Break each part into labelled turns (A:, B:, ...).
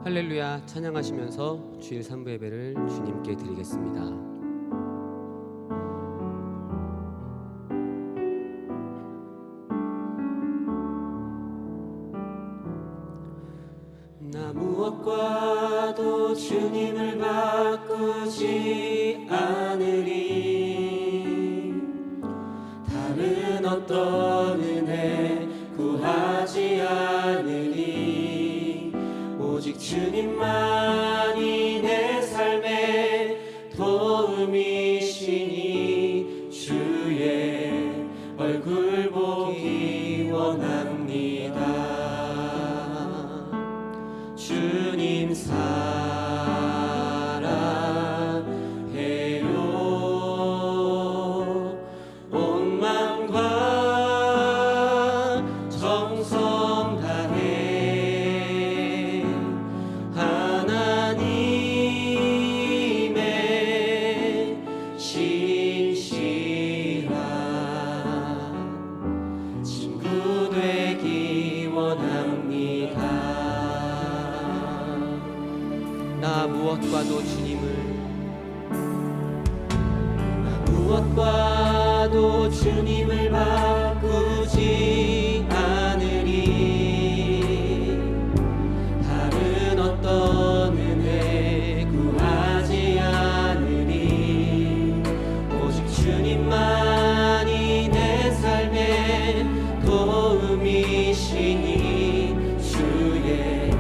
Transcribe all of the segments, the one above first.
A: 할렐루야 찬양하시면서 주일 3부 예배를 주님께 드리겠습니다. 나 무엇과도 주님을 바꾸지 않으리. 다른 어떤 은혜 구하지 않으리. 오직 주님만이 내 삶의 도움이시니 주의 얼굴 보기 원합니다. 주님 사랑해요. 온 마음과 정성 다해 하나님의 신실한 친구 되기 원합니다. 나 무엇과도 주님을 바꾸지 않으리. 다른 어떤 은혜 구하지 않으리. 오직 주님만이 내 삶의 도움이시니 주의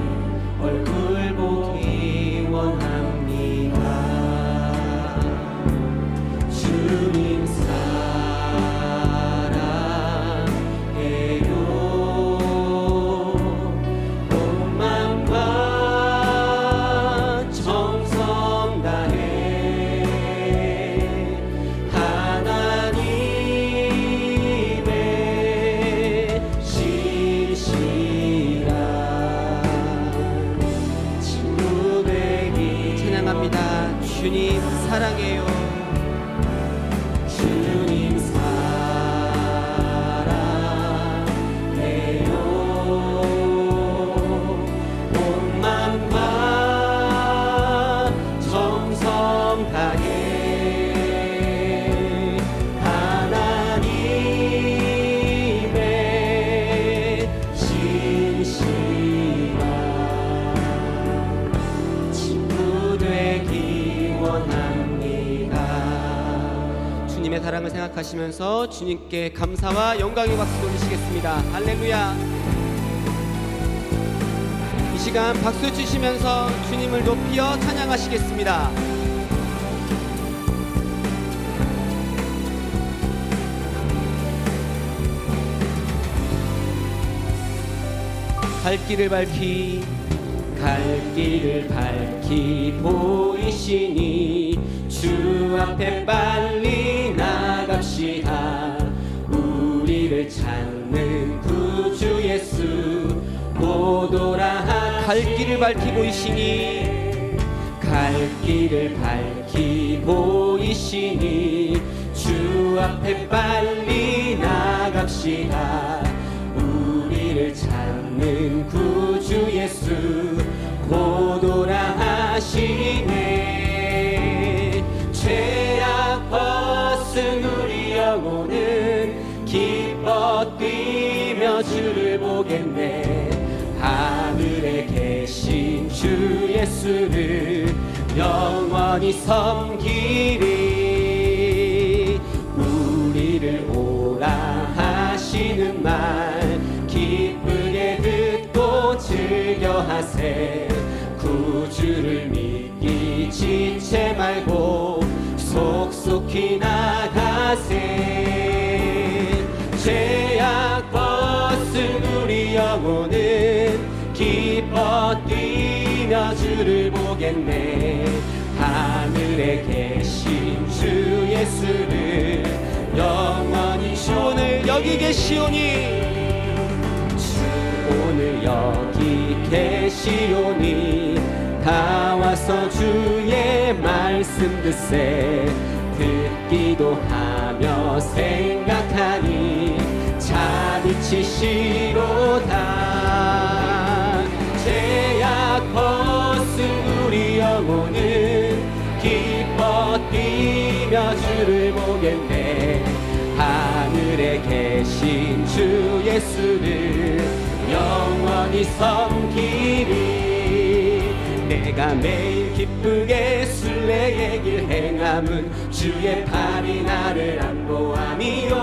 A: 얼굴 보기 원합니다. 주님 사랑해요. 온 마음과 정성 다해 하나님의 신실한 친구 되기 찬양합니다. 주님 사랑해요. 주님 사랑해요. 온 마음과 정성 다해 하나님의 신실한 친구 되기 원합니다. 주님의 사랑을 생각하시면서 주님께 감사와 영광의 박수 돌리시겠습니다. 할렐루야. 이 시간 박수 치시면서 주님을 높이어 찬양하시겠습니다. 갈 길을 밝히 보이시니 주 앞에 빨리 나갑시다. 우리를 찾는 구주 예수 보도라. 갈 길을 밝히 보이시니 주 앞에 빨리 나갑시다. 우리를 찾는 구주 예수 보도라 하시네. 죄악 벗은 우리 영혼은 기뻐 뛰며 주를 보겠네. 하늘에 계신 주 예수를 영원히 섬기리. 우리를 오라 하시는 말 기쁘게 듣고 즐겨하세. 구주를 믿기 지체 말고 속속히 나가세. 죄악 벗은 우리 영혼은 기뻐 뛰며 주를 보겠네. 하늘에 계신 주 예수를 영원히 오늘 여기 계시오니 오늘 여기 계시오니 다 와서 주의 말씀 듣세. 듣기도 하며 생각하니 자비치시로다. 죄악 영혼은 기뻐 뛰며 주를 보겠네. 하늘에 계신 주 예수를 영원히 섬기리. 내가 매일 기쁘게 순례의 길 행함은 주의 팔이 나를 안보함이요.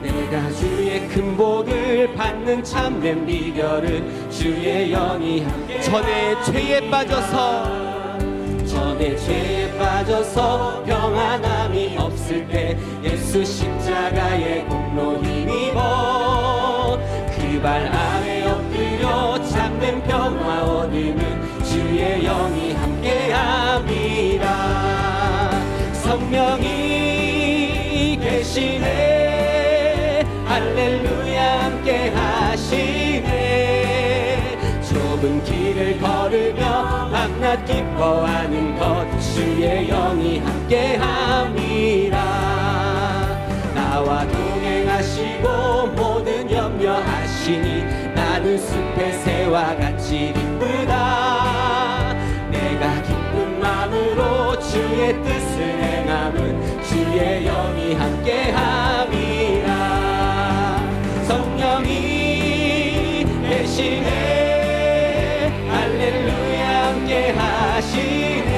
A: 내가 주의 큰 복을 받는 참된 비결은 주의 영이 함께. 전에 죄에 빠져서 평안함이 없을 때 예수 십자가의 공로 힘입어 그 발 아래 엎드려 참된 평화 얻음은 주의 영이 함께함이라. 성령이 계시네. 할렐루야 함께 하시네. 좁은 길을 걸으며 밤낮 기뻐하는 것 주의 영이 함께함이라. 나와 동행하시고 모든 염려하시니 나는 숲의 새와 같이 기쁘다. 내가 기쁜 마음으로 주의 뜻을 행함은 주의 영이 함께함이라. 성령이 계시네. 할렐루야 함께 하시네.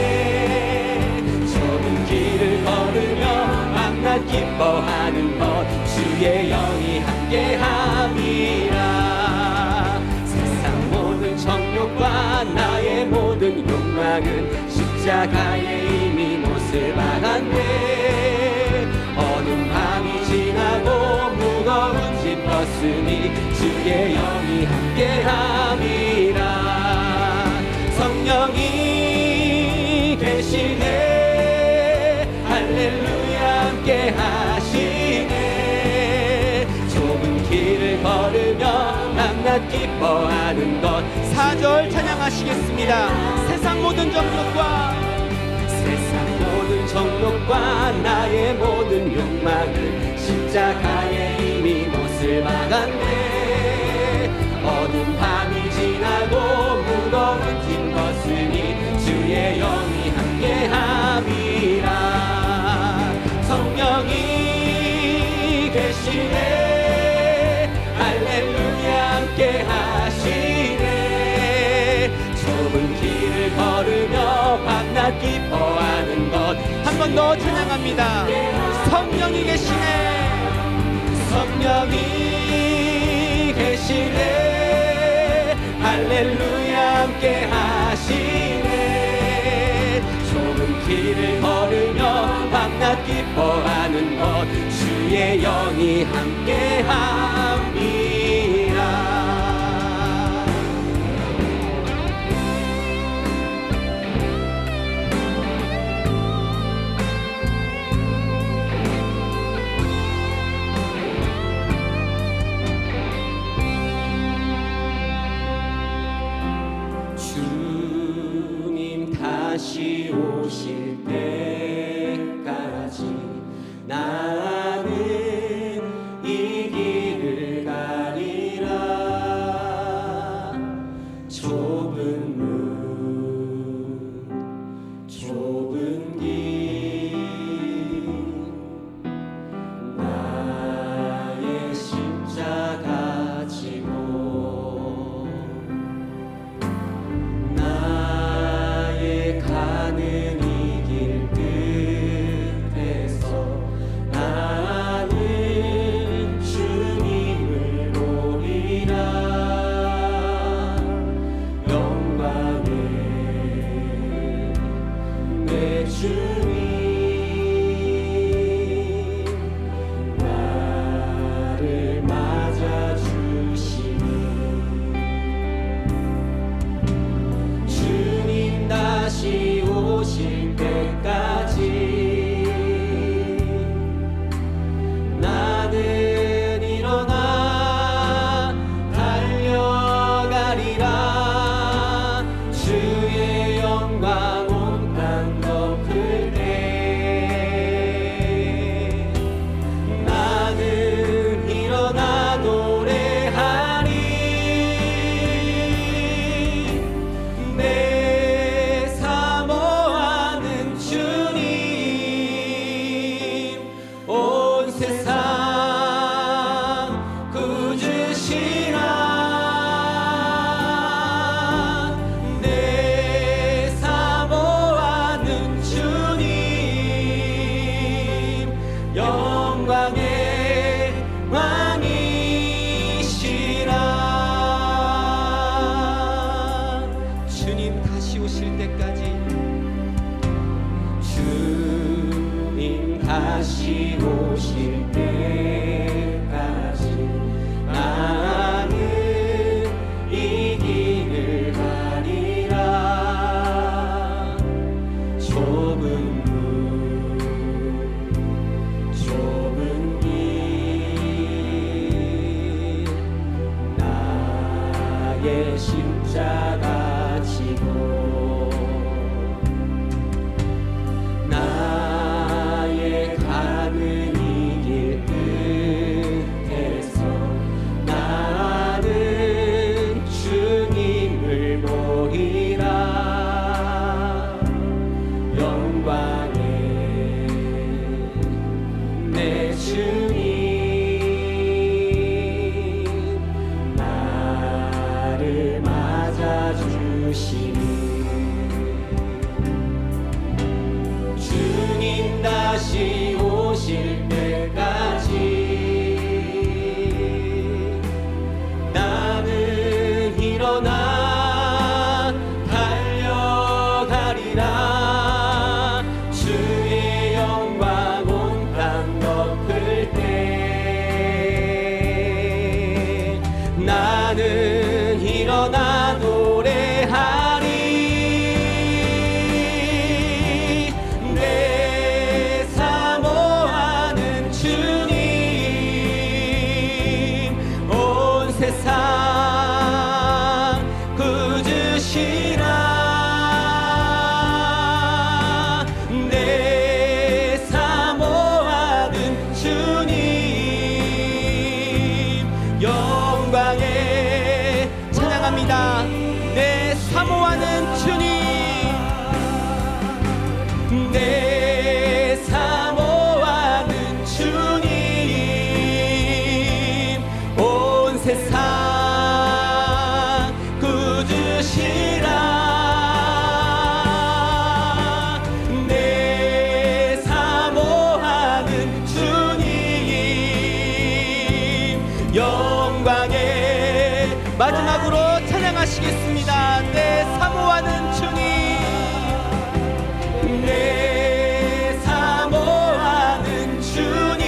A: 좁은 길을 걸으며 밤낮 기뻐하는 것 주의 영이 함께함이라. 세상 모든 정욕과 나의 모든 욕망은 십자가에 이미 못을 박았네. 어두운 밤이 지나고 무거운 짐 벗으니 주의 영이 함께함이라. 성령이 계시네. 할렐루야 함께 하시네. 좁은 길을 걸으며 밤낮 기뻐하는 것. 4절 찬양하시겠습니다. 세상 모든 정욕과 나의 모든 욕망은 십자가에 이미 못을 박았네. 어두운 밤이 지나고 무거운 짐 벗으니 주의 영이 함께함이라. 성령이 계시네. 할렐루야 함께 하시네. 좁은 길을 걸으며 밤낮 기뻐하는 것. 한 번 더 찬양합니다. 성령이 계시네. 성령이 계시네. 할렐루야 함께 하시네. 좁은 길을 걸으며 밤낮 기뻐하는 것 주의 영이 함께함이라. 다시 오실 때까지 나는 이 길을 가리라. 좁은 문 좁은 길 나의 십자가 지고 가는 이 길 끝에서 나는 주님을 보리라. 영광의 내 주님 나를 맞아주시니 주님 다시 오실 때까지 나는 일어나 달려가리라. 주의 영광 온 땅 덮을 때 나는 일어나 노래하리. 내 오실 때까지 주님 다시 오실 때까지 나는 이 길을 가리라. 좁은 길 나의 십자가 지고 나의 가는 이 길 끝에서 나는 주님을 보리라. 영광의 내 주님 나를 맞아주시니 주님 다시 오실 때까지 나는 일어나 달려가리라. 주의 영광 온 땅 덮을 때 나는 일어나 노래하리. 내 사모하는 주님 온 세상 꾸짖으시라. 내 사모하는 주님 영광에 찬양합니다. 내 사모하는 주님 내 사모하는 주님 온 세상 꾸짖으시라. 내 사모하는 주님 영광에 마지막으로 찬양하시겠습니다. 내 사모하는 주님 내 사모하는 주님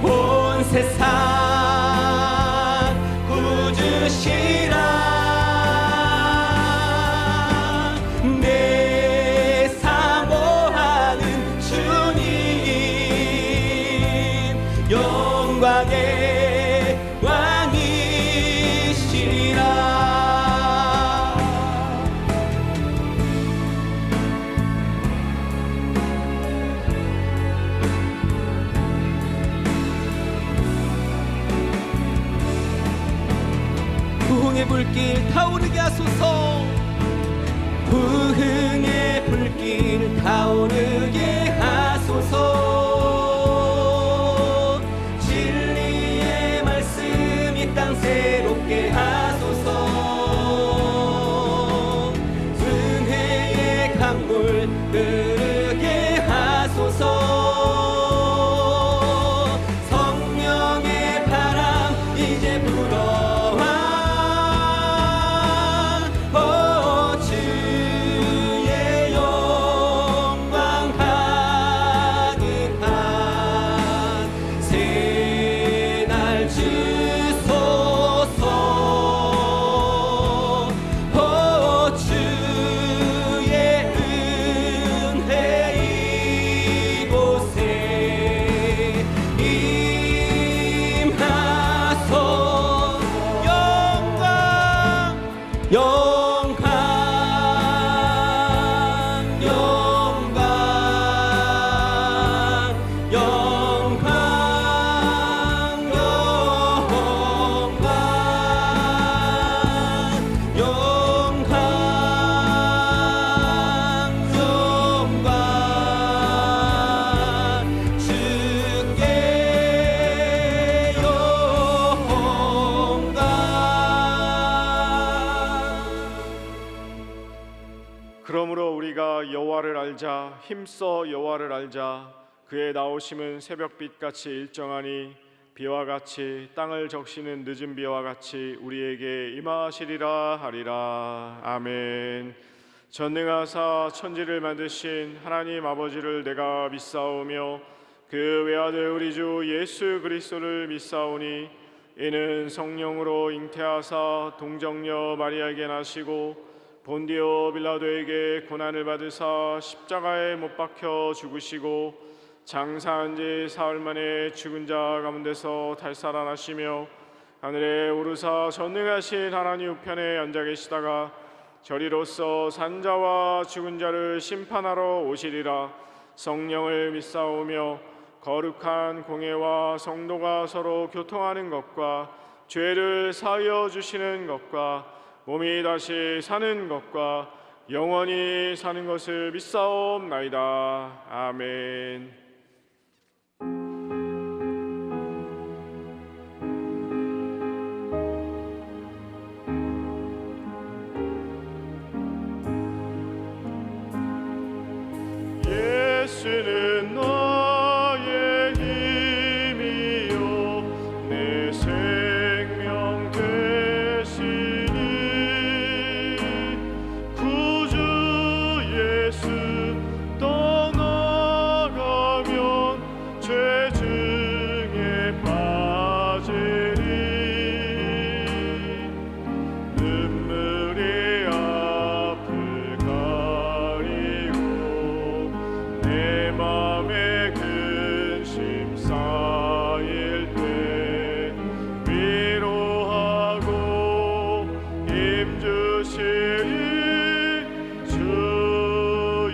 A: 온 세상 꾸짖으시라. 내 사모하는 주님 영광의 왕이시라. 부흥의 불길 타오르게 하소서. 부흥의 불길 타오르게 하소서. 진리의 말씀 이 땅 새롭게 하소서. 은혜의 강물 흐르게 하소서. 성령의 바람 이제 불어와 주의 영광 가득한 새날 주소서. 주의 은혜 이곳에 임하소. 영광
B: 그러므로 우리가 여호와를 알자, 힘써 여호와를 알자. 그의 나오심은 새벽빛같이 일정하니 비와 같이 땅을 적시는 늦은 비와 같이 우리에게 임하시리라 하리라. 아멘. 전능하사 천지를 만드신 하나님 아버지를 내가 믿사오며 그 외아들 우리 주 예수 그리스도를 믿사오니 이는 성령으로 잉태하사 동정녀 마리아에게 나시고 본디오 빌라도에게 고난을 받으사 십자가에 못 박혀 죽으시고 장사한 지 사흘 만에 죽은 자 가운데서 달살아나시며 하늘에 오르사 전능하신 하나님 우편에 앉아 계시다가 저리로서 산자와 죽은 자를 심판하러 오시리라. 성령을 믿사오며 거룩한 공회와 성도가 서로 교통하는 것과 죄를 사하여 주시는 것과 몸이 다시 사는 것과 영원히 사는 것을 믿사옵나이다. 아멘. 예수는 나의 힘이요 내 생명 되시니 구주 예수 떠나가면 죄 중에 빠지리 눈물이 앞을 가리고 내 맘에 근심 쌓일 때 위로하고 힘주시리 주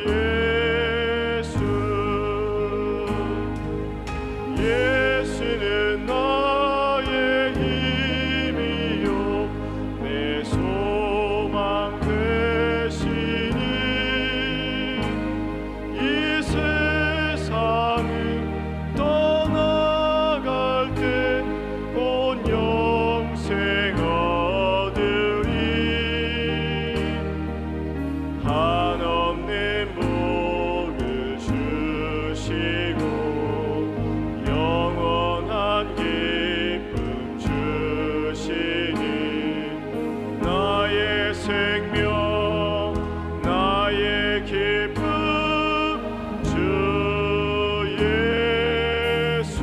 B: 예수. 예수는 나의 힘이요 내 소망 되시니 이 세상을 떠나갈 때 온 영생 얻으리. 한없는 복을 주시고 영원한 기쁨 주시니 나의 생명 나의 기쁨 주 예수.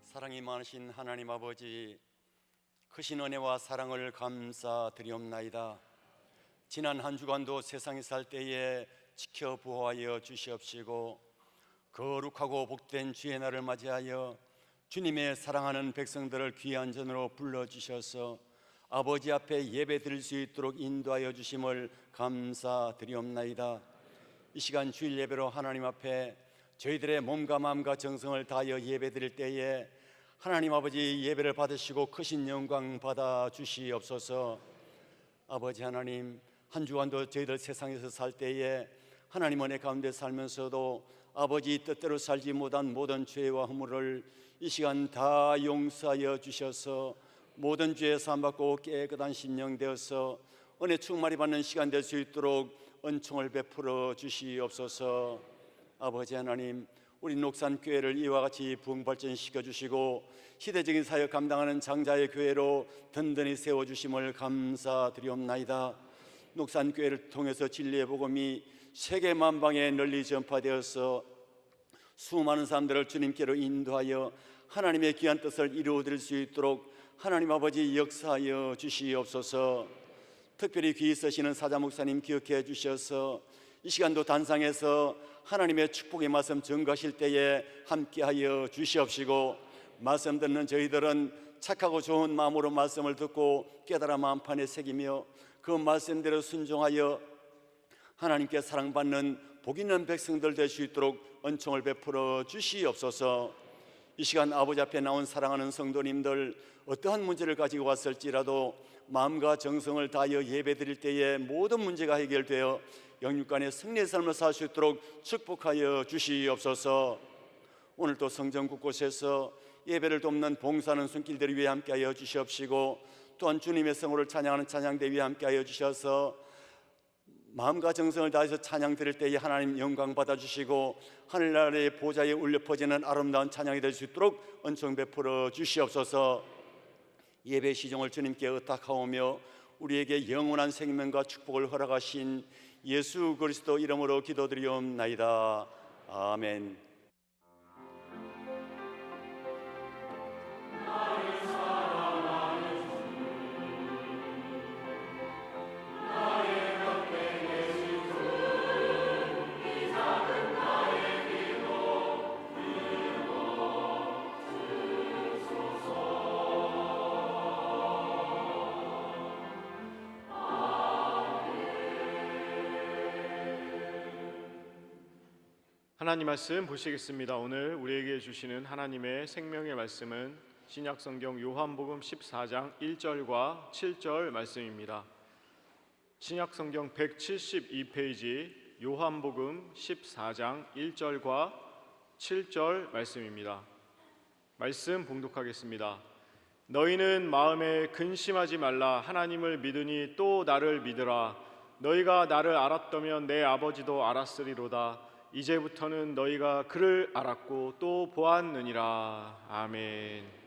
C: 사랑이 많으신 하나님 아버지, 크신 은혜와 사랑을 감사드리옵나이다. 지난 한 주간도 세상에 살 때에 지켜 보호하여 주시옵시고 거룩하고 복된 주의 날을 맞이하여 주님의 사랑하는 백성들을 귀한 전으로 불러주셔서 아버지 앞에 예배 드릴 수 있도록 인도하여 주심을 감사드리옵나이다. 이 시간 주일 예배로 하나님 앞에 저희들의 몸과 마음과 정성을 다하여 예배 드릴 때에 하나님 아버지 예배를 받으시고 크신 영광 받아 주시옵소서. 아버지 하나님, 한 주간도 저희들 세상에서 살 때에 하나님 은혜 가운데 살면서도 아버지 뜻대로 살지 못한 모든 죄와 허물을 이 시간 다 용서하여 주셔서 모든 죄에 사함받고 깨끗한 심령 되어서 은혜 충만히 받는 시간 될 수 있도록 은총을 베풀어 주시옵소서. 아버지 하나님, 우리 녹산교회를 이와 같이 부흥발전시켜 주시고 시대적인 사역 감당하는 장자의 교회로 든든히 세워주심을 감사드리옵나이다. 녹산교회를 통해서 진리의 복음이 세계 만방에 널리 전파되어서 수많은 사람들을 주님께로 인도하여 하나님의 귀한 뜻을 이루어드릴 수 있도록 하나님 아버지 역사하여 주시옵소서. 특별히 귀 있으시는 사자 목사님 기억해 주셔서 이 시간도 단상에서 하나님의 축복의 말씀 전가하실 때에 함께하여 주시옵시고 말씀 듣는 저희들은 착하고 좋은 마음으로 말씀을 듣고 깨달아 마음판에 새기며 그 말씀대로 순종하여 하나님께 사랑받는 복 있는 백성들 될 수 있도록 은총을 베풀어 주시옵소서. 이 시간 아버지 앞에 나온 사랑하는 성도님들 어떠한 문제를 가지고 왔을지라도 마음과 정성을 다하여 예배드릴 때에 모든 문제가 해결되어 영육간의 승리의 삶을 살 수 있도록 축복하여 주시옵소서. 오늘도 성전 곳곳에서 예배를 돕는 봉사하는 손길들을 위해 함께하여 주시옵시고 또한 주님의 성호를 찬양하는 찬양대 위에 함께하여 주셔서 마음과 정성을 다해서 찬양 드릴 때에 하나님 영광 받아주시고 하늘나라의 보좌에 울려 퍼지는 아름다운 찬양이 될 수 있도록 은총 베풀어 주시옵소서. 예배 시종을 주님께 의탁하오며 우리에게 영원한 생명과 축복을 허락하신 예수 그리스도 이름으로 기도드리옵나이다. 아멘.
B: 하나님 말씀 보시겠습니다. 오늘 우리에게 주시는 하나님의 생명의 말씀은 신약성경 요한복음 14장 1절과 7절 말씀입니다. 신약성경 172페이지 요한복음 14장 1절과 7절 말씀입니다. 말씀 봉독하겠습니다. 너희는 마음에 근심하지 말라. 하나님을 믿으니 또 나를 믿으라. 너희가 나를 알았다면 내 아버지도 알았으리로다. 이제부터는 너희가 그를 알았고 또 보았느니라. 아멘.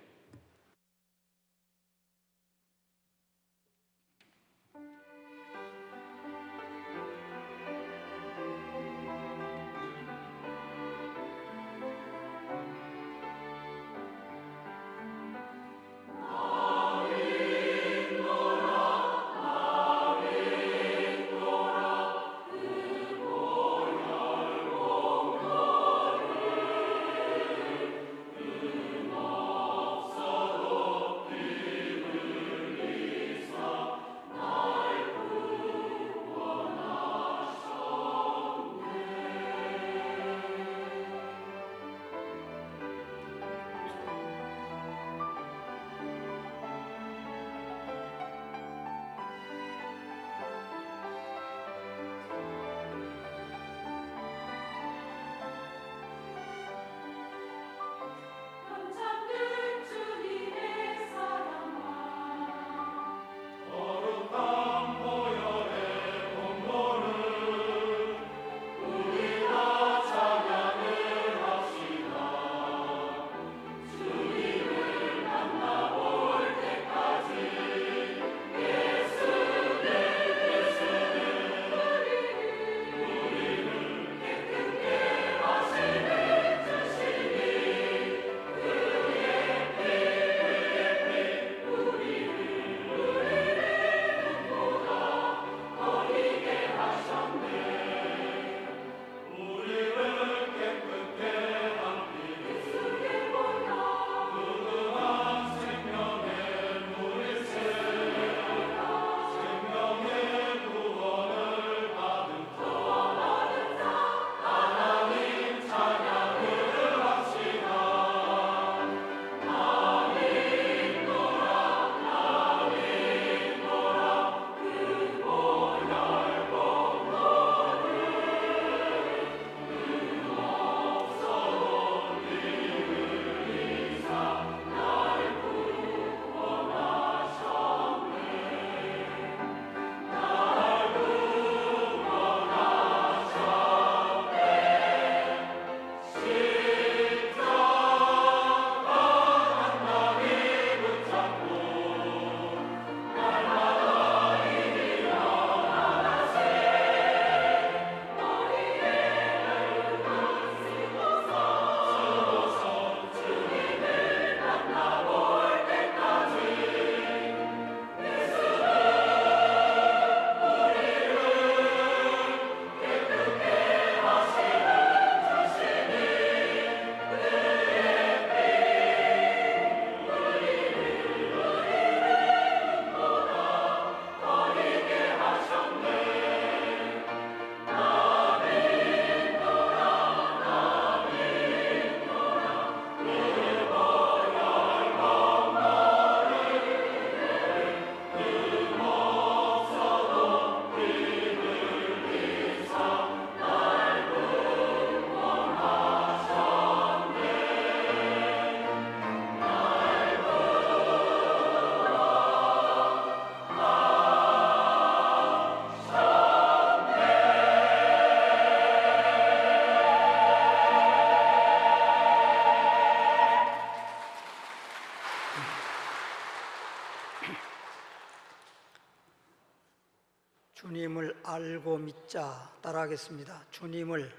D: 주님을 알고 믿자. 따라하겠습니다. 주님을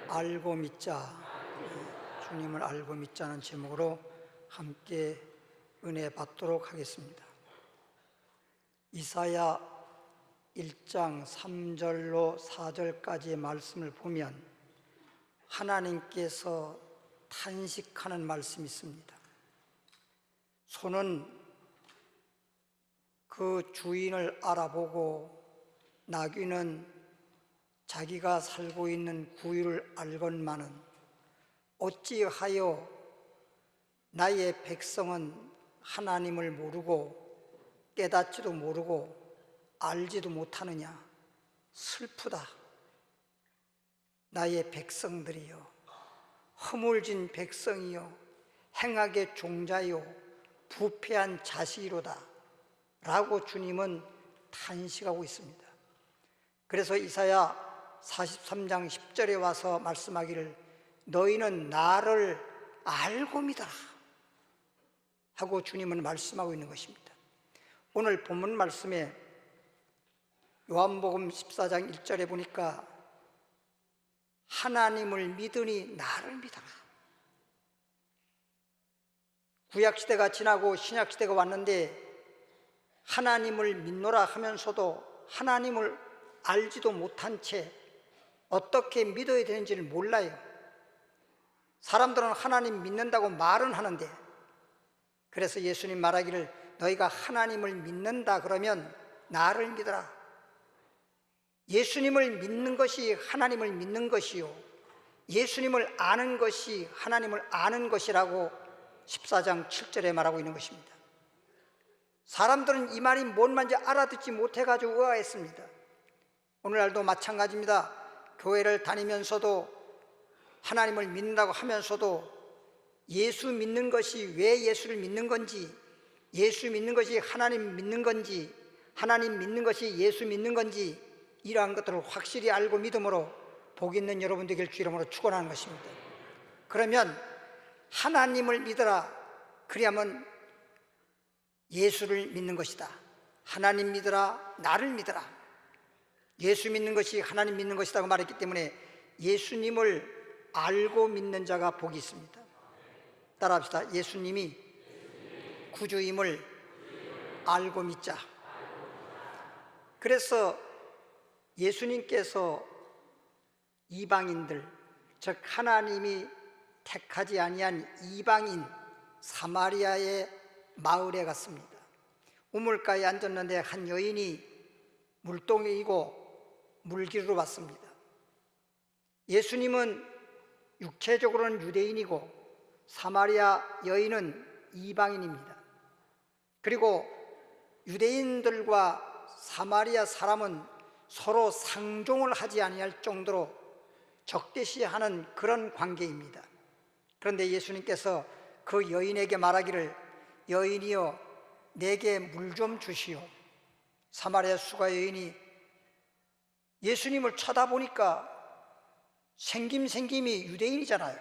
D: 알고 믿자. 주님을 알고 믿자는 제목으로 함께 은혜 받도록 하겠습니다. 이사야 1장 3절로 4절까지의 말씀을 보면 하나님께서 탄식하는 말씀이 있습니다. 소는 그 주인을 알아보고 나귀는 자기가 살고 있는 구유를 알건만은 어찌하여 나의 백성은 하나님을 모르고 깨닫지도 모르고 알지도 못하느냐. 슬프다. 나의 백성들이여, 허물진 백성이여, 행악의 종자요, 부패한 자식이로다 라고 주님은 탄식하고 있습니다. 그래서 이사야 43장 10절에 와서 말씀하기를 너희는 나를 알고 믿어라 하고 주님은 말씀하고 있는 것입니다. 오늘 본문 말씀에 요한복음 14장 1절에 보니까 하나님을 믿으니 나를 믿어라. 구약시대가 지나고 신약시대가 왔는데 하나님을 믿노라 하면서도 하나님을 알지도 못한 채 어떻게 믿어야 되는지를 몰라요. 사람들은 하나님 믿는다고 말은 하는데, 그래서 예수님 말하기를 너희가 하나님을 믿는다 그러면 나를 믿어라. 예수님을 믿는 것이 하나님을 믿는 것이요, 예수님을 아는 것이 하나님을 아는 것이라고 14장 7절에 말하고 있는 것입니다. 사람들은 이 말이 뭔 말인지 알아듣지 못해가지고 의아했습니다. 오늘날도 마찬가지입니다. 교회를 다니면서도 하나님을 믿는다고 하면서도 예수 믿는 것이 왜 예수를 믿는 건지, 예수 믿는 것이 하나님 믿는 건지, 하나님 믿는 것이 예수 믿는 건지, 이러한 것들을 확실히 알고 믿음으로 복 있는 여러분 되길 주 이름으로 축원하는 것입니다. 그러면 하나님을 믿어라. 그리하면 예수를 믿는 것이다. 하나님 믿어라. 나를 믿어라. 예수 믿는 것이 하나님 믿는 것이라고 말했기 때문에 예수님을 알고 믿는 자가 복이 있습니다. 따라합시다. 예수님이 구주임을 알고 믿자. 그래서 예수님께서 이방인들, 즉 하나님이 택하지 아니한 이방인 사마리아의 마을에 갔습니다. 우물가에 앉았는데 한 여인이 물동에 이고 물기르러 왔습니다. 예수님은 육체적으로는 유대인이고 사마리아 여인은 이방인입니다. 그리고 유대인들과 사마리아 사람은 서로 상종을 하지 아니할 정도로 적대시하는 그런 관계입니다. 그런데 예수님께서 그 여인에게 말하기를 여인이여 내게 물 좀 주시오. 사마리아 수가 여인이 예수님을 쳐다보니까 생김이 유대인이잖아요.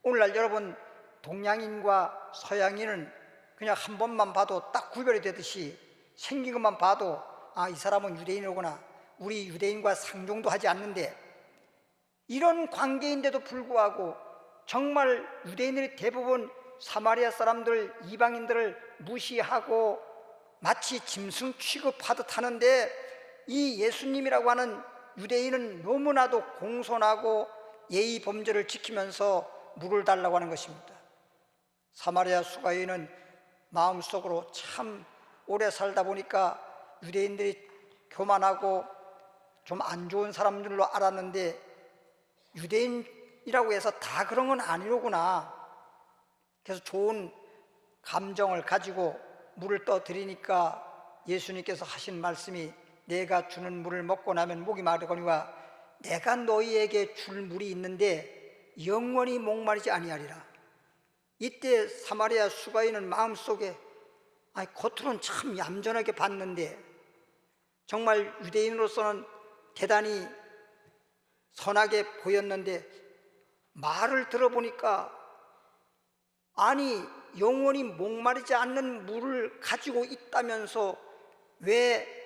D: 오늘날 여러분 동양인과 서양인은 그냥 한 번만 봐도 딱 구별이 되듯이 생긴 것만 봐도 아, 이 사람은 유대인이구나. 우리 유대인과 상종도 하지 않는데, 이런 관계인데도 불구하고 정말 유대인들이 대부분 사마리아 사람들, 이방인들을 무시하고 마치 짐승 취급하듯 하는데, 이 예수님이라고 하는 유대인은 너무나도 공손하고 예의 범죄를 지키면서 물을 달라고 하는 것입니다. 사마리아 수가인은 마음속으로 참 오래 살다 보니까 유대인들이 교만하고 좀 안 좋은 사람들로 알았는데 유대인이라고 해서 다 그런 건 아니로구나. 그래서 좋은 감정을 가지고 물을 떠드리니까 예수님께서 하신 말씀이 내가 주는 물을 먹고 나면 목이 마르거니와 내가 너희에게 줄 물이 있는데 영원히 목마르지 아니하리라. 이때 사마리아 수가인은 마음속에 겉으로는 참 얌전하게 봤는데 정말 유대인으로서는 대단히 선하게 보였는데 말을 들어보니까 아니 영원히 목마르지 않는 물을 가지고 있다면서 왜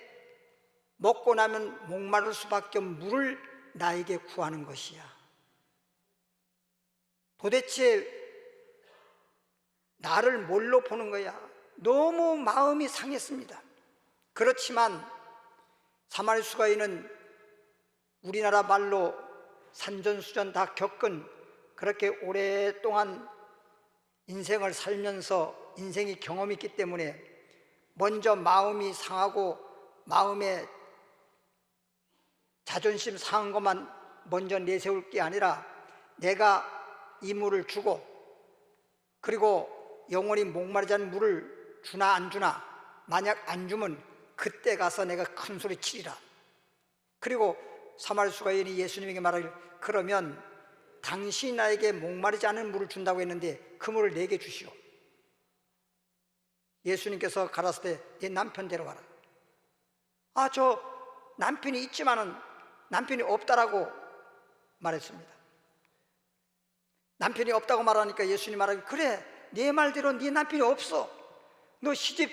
D: 먹고 나면 목마를 수밖에 없는 물을 나에게 구하는 것이야. 도대체 나를 뭘로 보는 거야? 너무 마음이 상했습니다. 그렇지만 사마리아 여인은 우리나라 말로 산전수전 다 겪은, 그렇게 오랫동안 인생을 살면서 인생이 경험이 있기 때문에 먼저 마음이 상하고 마음에 자존심 상한 것만 먼저 내세울 게 아니라 내가 이 물을 주고, 그리고 영원히 목마르지 않은 물을 주나 안 주나, 만약 안 주면 그때 가서 내가 큰 소리 치리라. 그리고 사마리아 여인이 예수님에게 말하길, 그러면 당신이 나에게 목마르지 않은 물을 준다고 했는데 그 물을 내게 주시오. 예수님께서 가라사 때 내 남편 데려가라. 저 남편이 있지만은 남편이 없다라고 말했습니다. 남편이 없다고 말하니까 예수님 말하길, 그래, 네 말대로 네 남편이 없어. 너 시집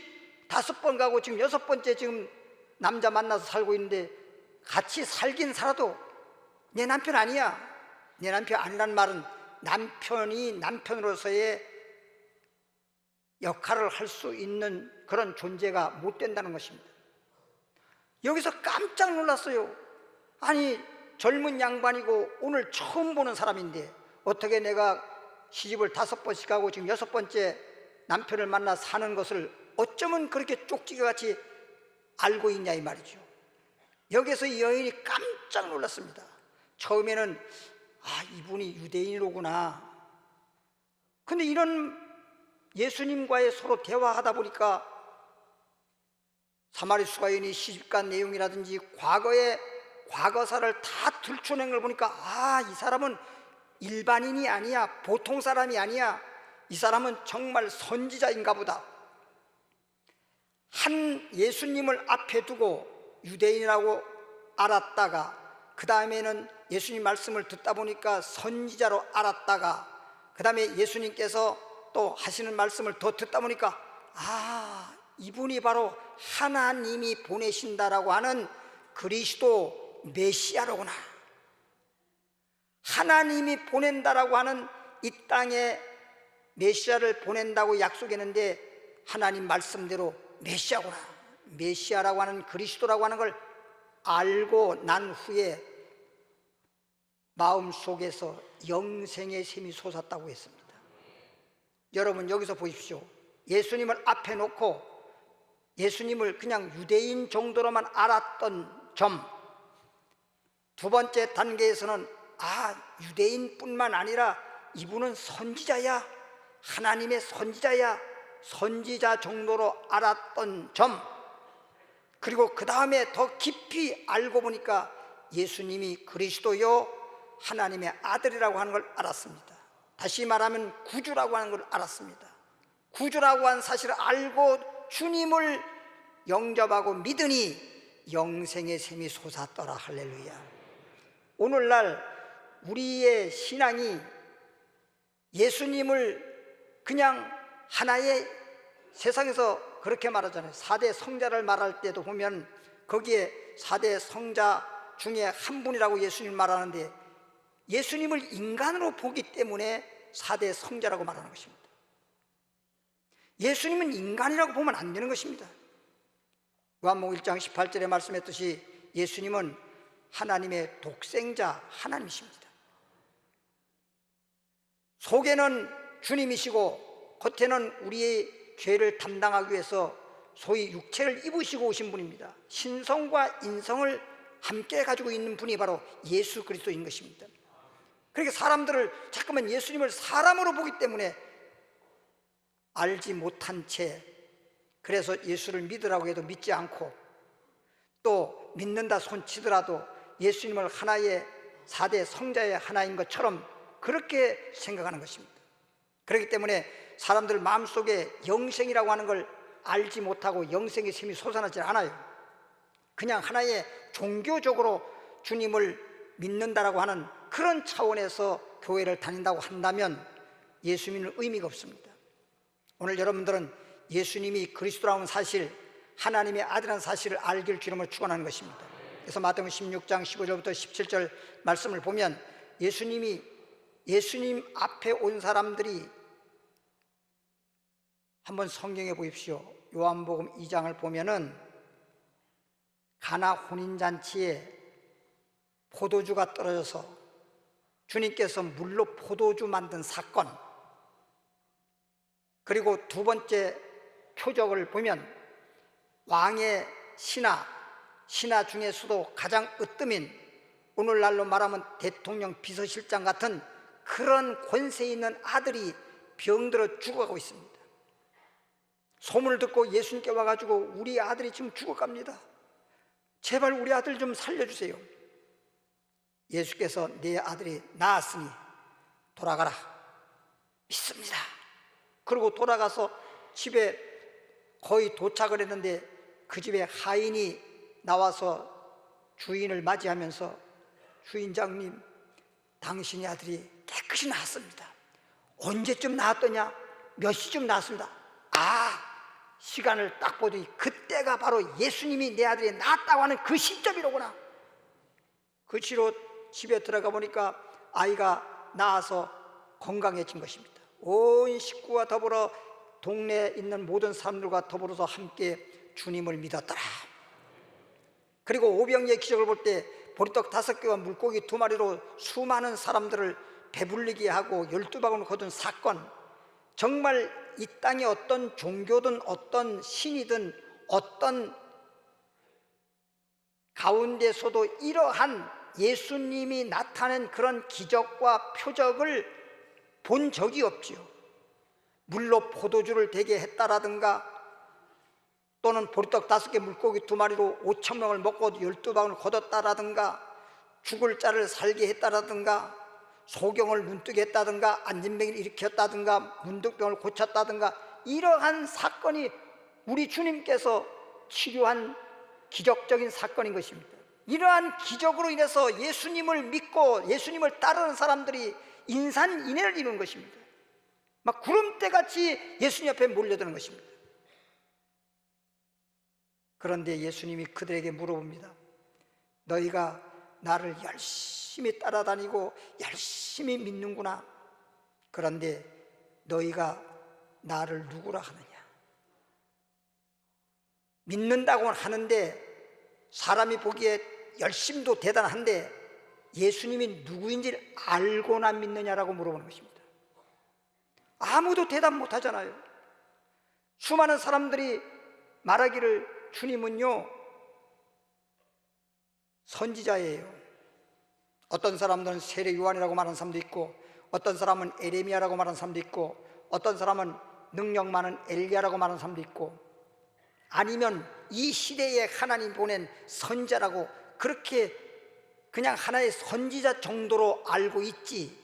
D: 5번 가고 지금 6번째 지금 남자 만나서 살고 있는데 같이 살긴 살아도 내 남편 아니야. 내 남편 아니란 말은 남편이 남편으로서의 역할을 할 수 있는 그런 존재가 못 된다는 것입니다. 여기서 깜짝 놀랐어요. 아니, 젊은 양반이고 오늘 처음 보는 사람인데 어떻게 내가 시집을 5번씩 가고 지금 6번째 남편을 만나 사는 것을 어쩌면 그렇게 쪽지게같이 알고 있냐 이 말이죠. 여기서 이 여인이 깜짝 놀랐습니다. 처음에는 이분이 유대인이로구나. 근데 이런 예수님과의 서로 대화하다 보니까 사마리아 여인이 시집간 내용이라든지 과거의 과거사를 다 들춰낸 걸 보니까 이 사람은 일반인이 아니야, 보통 사람이 아니야, 이 사람은 정말 선지자인가 보다. 한 예수님을 앞에 두고 유대인이라고 알았다가 그 다음에는 예수님 말씀을 듣다 보니까 선지자로 알았다가 그 다음에 예수님께서 또 하시는 말씀을 더 듣다 보니까 이분이 바로 하나님이 보내신다라고 하는 그리스도 메시아로구나. 하나님이 보낸다라고 하는 이 땅에 메시아를 보낸다고 약속했는데 하나님 말씀대로 메시아구나, 메시아라고 하는 그리스도라고 하는 걸 알고 난 후에 마음속에서 영생의 샘이 솟았다고 했습니다. 여러분 여기서 보십시오. 예수님을 앞에 놓고 예수님을 그냥 유대인 정도로만 알았던 점, 두 번째 단계에서는 유대인뿐만 아니라 이분은 선지자야, 하나님의 선지자야, 선지자 정도로 알았던 점, 그리고 그 다음에 더 깊이 알고 보니까 예수님이 그리스도요 하나님의 아들이라고 하는 걸 알았습니다. 다시 말하면 구주라고 하는 걸 알았습니다. 구주라고 하는 사실을 알고 주님을 영접하고 믿으니 영생의 샘이 솟았더라. 할렐루야. 오늘날 우리의 신앙이 예수님을 그냥 하나의, 세상에서 그렇게 말하잖아요. 4대 성자를 말할 때도 보면 거기에 4대 성자 중에 한 분이라고 예수님 말하는데 예수님을 인간으로 보기 때문에 4대 성자라고 말하는 것입니다. 예수님은 인간이라고 보면 안 되는 것입니다. 요한복음 1장 18절에 말씀했듯이 예수님은 하나님의 독생자 하나님이십니다. 속에는 주님이시고 겉에는 우리의 죄를 담당하기 위해서 소위 육체를 입으시고 오신 분입니다. 신성과 인성을 함께 가지고 있는 분이 바로 예수 그리스도인 것입니다. 그러니까 사람들을 자꾸만 예수님을 사람으로 보기 때문에 알지 못한 채, 그래서 예수를 믿으라고 해도 믿지 않고 또 믿는다 손치더라도 예수님을 하나의 4대 성자의 하나인 것처럼 그렇게 생각하는 것입니다. 그렇기 때문에 사람들 마음속에 영생이라고 하는 걸 알지 못하고 영생의 샘이 솟아나지 않아요. 그냥 하나의 종교적으로 주님을 믿는다라고 하는 그런 차원에서 교회를 다닌다고 한다면 예수 믿는 의미가 없습니다. 오늘 여러분들은 예수님이 그리스도라는 사실, 하나님의 아들이라는 사실을 알기를 주님으로 축원하는 것입니다. 그래서 마태복음 16장 15절부터 17절 말씀을 보면 예수님 앞에 온 사람들이, 한번 성경에 보십시오. 요한복음 2장을 보면은 가나 혼인잔치에 포도주가 떨어져서 주님께서 물로 포도주 만든 사건, 그리고 두 번째 표적을 보면 왕의 신하 중에서도 가장 으뜸인, 오늘날로 말하면 대통령 비서실장 같은 그런 권세 있는 아들이 병들어 죽어가고 있습니다. 소문을 듣고 예수님께 와가지고 우리 아들이 지금 죽어갑니다. 제발 우리 아들 좀 살려주세요. 예수께서 내 아들이 나았으니 돌아가라. 믿습니다. 그리고 돌아가서 집에 거의 도착을 했는데 그 집에 하인이 나와서 주인을 맞이하면서, 주인장님, 당신의 아들이 깨끗이 나았습니다. 언제쯤 나았더냐? 몇 시쯤 나았습니다. 시간을 딱 보더니 그때가 바로 예수님이 내 아들이 나았다고 하는 그 시점이로구나. 그 뒤로 집에 들어가 보니까 아이가 나아서 건강해진 것입니다. 온 식구와 더불어 동네에 있는 모든 사람들과 더불어서 함께 주님을 믿었더라. 그리고 오병이의 기적을 볼 때 보리떡 5개와 물고기 2마리로 수많은 사람들을 배불리게 하고 12바구니를 거둔 사건, 정말 이 땅에 어떤 종교든 어떤 신이든 어떤 가운데서도 이러한 예수님이 나타낸 그런 기적과 표적을 본 적이 없지요. 물로 포도주를 되게 했다라든가, 또는 보리떡 5개 물고기 2마리로 5,000명을 먹고 12방울 거뒀다라든가, 죽을 자를 살게 했다라든가, 소경을 눈뜨게 했다든가, 안진병을 일으켰다든가, 문둥병을 고쳤다든가, 이러한 사건이 우리 주님께서 치료한 기적적인 사건인 것입니다. 이러한 기적으로 인해서 예수님을 믿고 예수님을 따르는 사람들이 인산인해를 이루는 것입니다. 막 구름대같이 예수님 옆에 몰려드는 것입니다. 그런데 예수님이 그들에게 물어봅니다. 너희가 나를 열심히 따라다니고 열심히 믿는구나. 그런데 너희가 나를 누구라 하느냐? 믿는다고는 하는데, 사람이 보기에 열심도 대단한데 예수님이 누구인지를 알고나 믿느냐라고 물어보는 것입니다. 아무도 대답 못하잖아요. 수많은 사람들이 말하기를 주님은요 선지자예요. 어떤 사람들은 세례 요한이라고 말하는 사람도 있고, 어떤 사람은 에레미야라고 말하는 사람도 있고, 어떤 사람은 능력 많은 엘리야라고 말하는 사람도 있고, 아니면 이 시대에 하나님 보낸 선자라고, 그렇게 그냥 하나의 선지자 정도로 알고 있지,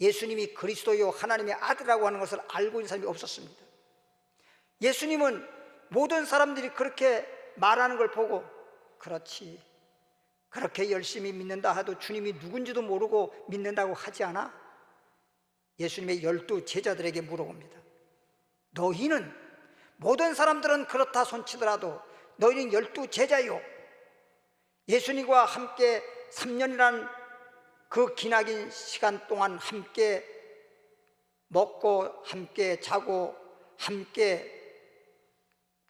D: 예수님이 그리스도요 하나님의 아들이라고 하는 것을 알고 있는 사람이 없었습니다. 예수님은 모든 사람들이 그렇게 말하는 걸 보고, 그렇지, 그렇게 열심히 믿는다 하도 주님이 누군지도 모르고 믿는다고 하지 않아? 예수님의 12 제자들에게 물어봅니다. 너희는, 모든 사람들은 그렇다 손치더라도 너희는 12 제자요, 예수님과 함께 3년이라는 그 기나긴 시간 동안 함께 먹고 함께 자고 함께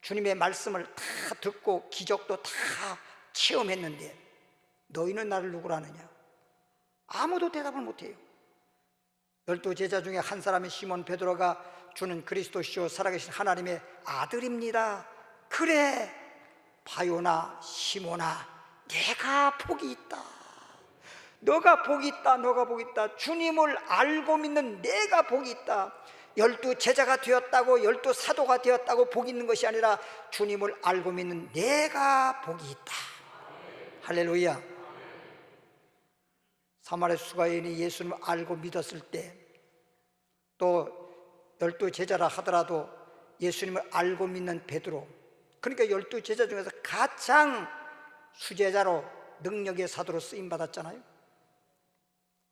D: 주님의 말씀을 다 듣고 기적도 다 체험했는데 너희는 나를 누구라 하느냐? 아무도 대답을 못해요. 12 제자 중에 한 사람인 시몬 베드로가 주는 그리스도시요 살아계신 하나님의 아들입니다. 그래, 바요나 시몬아, 내가 복이 있다. 너가 복이 있다. 너가 복이 있다. 주님을 알고 믿는 내가 복이 있다. 12 제자가 되었다고, 12 사도가 되었다고 복이 있는 것이 아니라 주님을 알고 믿는 내가 복이 있다. 할렐루야. 사마리아 수가인이 예수님을 알고 믿었을 때, 또 12 제자라 하더라도 예수님을 알고 믿는 베드로, 그러니까 12 제자 중에서 가장 수제자로 능력의 사도로 쓰임받았잖아요.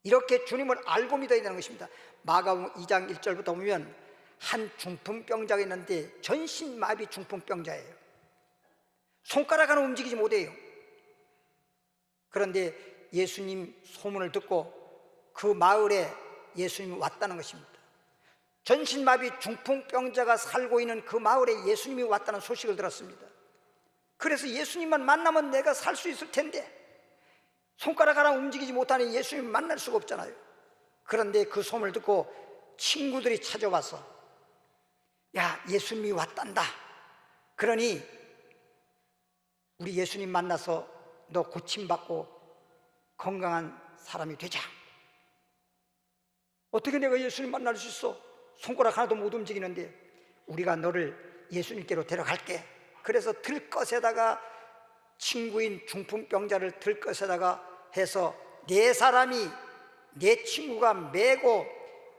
D: 이렇게 주님을 알고 믿어야 되는 것입니다. 마가복음 2장 1절부터 보면 한 중풍병자가 있는데 전신마비 중풍병자예요. 손가락 하나 움직이지 못해요. 그런데 예수님 소문을 듣고 그 마을에 예수님이 왔다는 것입니다. 전신마비 중풍병자가 살고 있는 그 마을에 예수님이 왔다는 소식을 들었습니다. 그래서 예수님만 만나면 내가 살 수 있을 텐데, 손가락 하나 움직이지 못하는 예수님을 만날 수가 없잖아요. 그런데 그 소문을 듣고 친구들이 찾아와서, 야, 예수님이 왔단다. 그러니 우리 예수님 만나서 너 고침받고 건강한 사람이 되자. 어떻게 내가 예수님 만날 수 있어? 손가락 하나도 못 움직이는데. 우리가 너를 예수님께로 데려갈게. 그래서 들것에다가, 친구인 중풍병자를 들것에다가 해서 네 사람이, 네 친구가 메고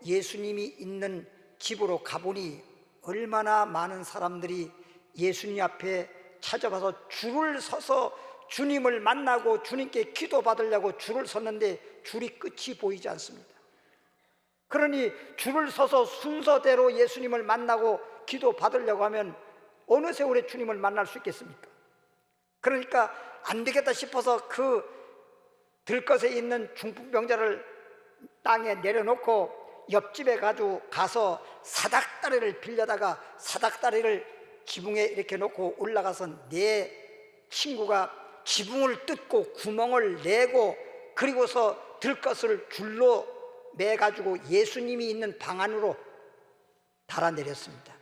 D: 예수님이 있는 집으로 가보니 얼마나 많은 사람들이 예수님 앞에 찾아와서 줄을 서서 주님을 만나고 주님께 기도받으려고 줄을 섰는데 줄이 끝이 보이지 않습니다. 그러니 줄을 서서 순서대로 예수님을 만나고 기도받으려고 하면 어느 세월에 주님을 만날 수 있겠습니까? 그러니까 안 되겠다 싶어서 그 들것에 있는 중풍병자를 땅에 내려놓고 옆집에 가서 사닥다리를 빌려다가 사닥다리를 지붕에 이렇게 놓고 올라가서 네 친구가 지붕을 뜯고 구멍을 내고, 그리고서 들것을 줄로 매가지고 예수님이 있는 방 안으로 달아내렸습니다.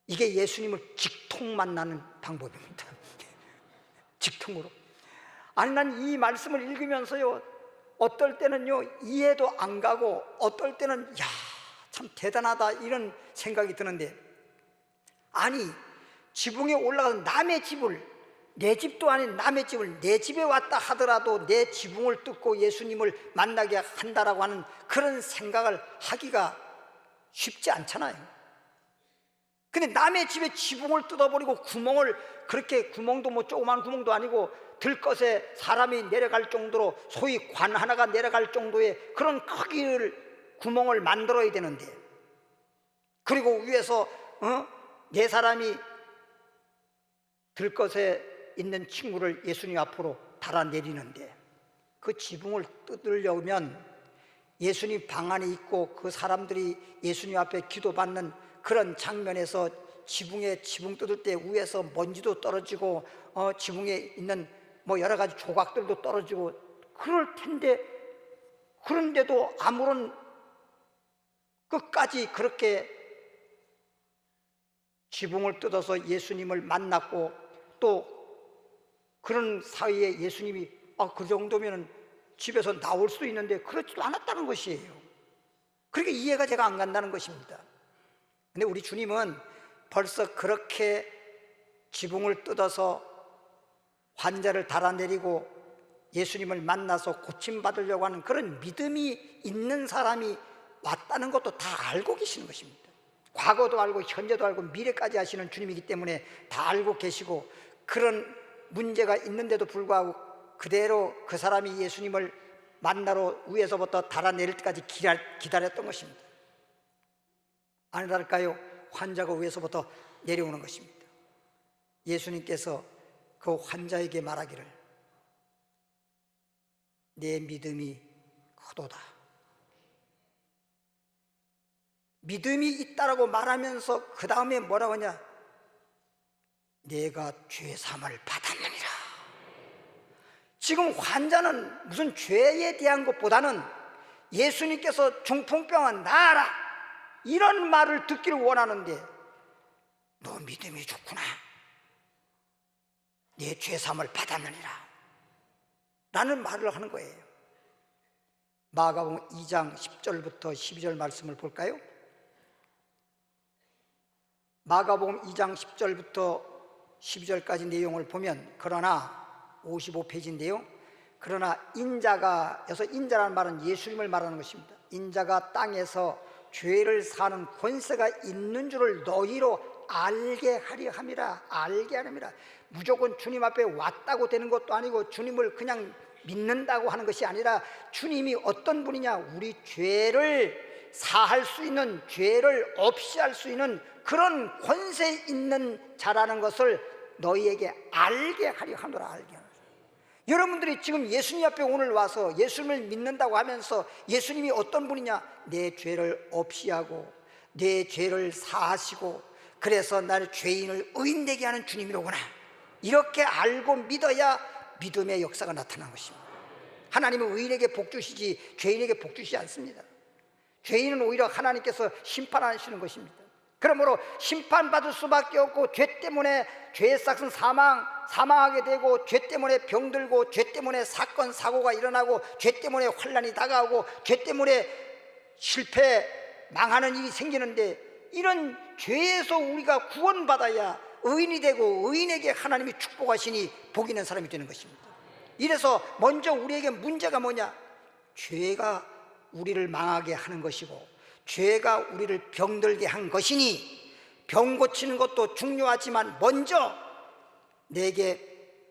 D: 이게 예수님을 직통 만나는 방법입니다. 직통으로. 아니, 난 이 말씀을 읽으면서요, 어떨 때는요 이해도 안 가고, 어떨 때는 야, 참 대단하다 이런 생각이 드는데, 아니, 지붕에 올라가서 남의 집을, 내 집도 아닌 남의 집을 내 집에 왔다 하더라도 내 지붕을 뜯고 예수님을 만나게 한다라고 하는 그런 생각을 하기가 쉽지 않잖아요. 근데 남의 집에 지붕을 뜯어버리고 구멍을, 그렇게 구멍도 뭐 조그만 구멍도 아니고 들것에 사람이 내려갈 정도로, 소위 관 하나가 내려갈 정도의 그런 크기를 구멍을 만들어야 되는데, 그리고 위에서 네 사람이 들것에 있는 친구를 예수님 앞으로 달아내리는데, 그 지붕을 뜯으려면 예수님 방 안에 있고 그 사람들이 예수님 앞에 기도받는 그런 장면에서 지붕 뜯을 때 위에서 먼지도 떨어지고 지붕에 있는 뭐 여러 가지 조각들도 떨어지고 그럴 텐데, 그런데도 아무런 끝까지 그렇게 지붕을 뜯어서 예수님을 만났고, 또 그런 사이에 예수님이 그 정도면 집에서 나올 수 있는데 그렇지도 않았다는 것이에요. 그러니까 이해가 제가 안 간다는 것입니다. 근데 우리 주님은 벌써 그렇게 지붕을 뜯어서 환자를 달아내리고 예수님을 만나서 고침받으려고 하는 그런 믿음이 있는 사람이 왔다는 것도 다 알고 계시는 것입니다. 과거도 알고 현재도 알고 미래까지 하시는 주님이기 때문에 다 알고 계시고, 그런 문제가 있는데도 불구하고 그대로 그 사람이 예수님을 만나러 위에서부터 달아내릴 때까지 기다렸던 것입니다. 아니랄까요? 환자가 위에서부터 내려오는 것입니다. 예수님께서 그 환자에게 말하기를, 내 믿음이 크도다. 믿음이 있다라고 말하면서 그 다음에 뭐라고 하냐? 내가 죄사함을 받았느니라. 지금 환자는 무슨 죄에 대한 것보다는 예수님께서 중풍병은 나아라 이런 말을 듣기를 원하는데, 너 믿음이 좋구나, 내 죄사함을 받았느니라 라는 말을 하는 거예요. 마가복음 2장 10절부터 12절 말씀을 볼까요? 마가복음 2장 10절부터 12절까지 내용을 보면, 그러나 55페이지인데요. 그러나 인자가, 여기서 인자라는 말은 예수님을 말하는 것입니다. 인자가 땅에서 죄를 사는 권세가 있는 줄을 너희로 알게 하려 함이라. 알게 하렵니다. 무조건 주님 앞에 왔다고 되는 것도 아니고 주님을 그냥 믿는다고 하는 것이 아니라, 주님이 어떤 분이냐, 우리 죄를 사할 수 있는, 죄를 없이 할 수 있는 그런 권세 있는 자라는 것을 너희에게 알게 하려 하노라. 알게 하노라. 여러분들이 지금 예수님 앞에 오늘 와서 예수님을 믿는다고 하면서 예수님이 어떤 분이냐? 내 죄를 없이 하고 내 죄를 사하시고 그래서 나를 죄인을 의인되게 하는 주님이로구나, 이렇게 알고 믿어야 믿음의 역사가 나타나는 것입니다. 하나님은 의인에게 복 주시지 죄인에게 복 주시지 않습니다. 죄인은 오히려 하나님께서 심판하시는 것입니다. 그러므로 심판받을 수밖에 없고, 죄 때문에 죄의 싹은 사망하게 되고, 죄 때문에 병들고, 죄 때문에 사건 사고가 일어나고, 죄 때문에 환난이 다가오고, 죄 때문에 실패 망하는 일이 생기는데, 이런 죄에서 우리가 구원받아야 의인이 되고 의인에게 하나님이 축복하시니 복 있는 사람이 되는 것입니다. 이래서 먼저 우리에게 문제가 뭐냐? 죄가 우리를 망하게 하는 것이고 죄가 우리를 병들게 한 것이니, 병 고치는 것도 중요하지만 먼저 내게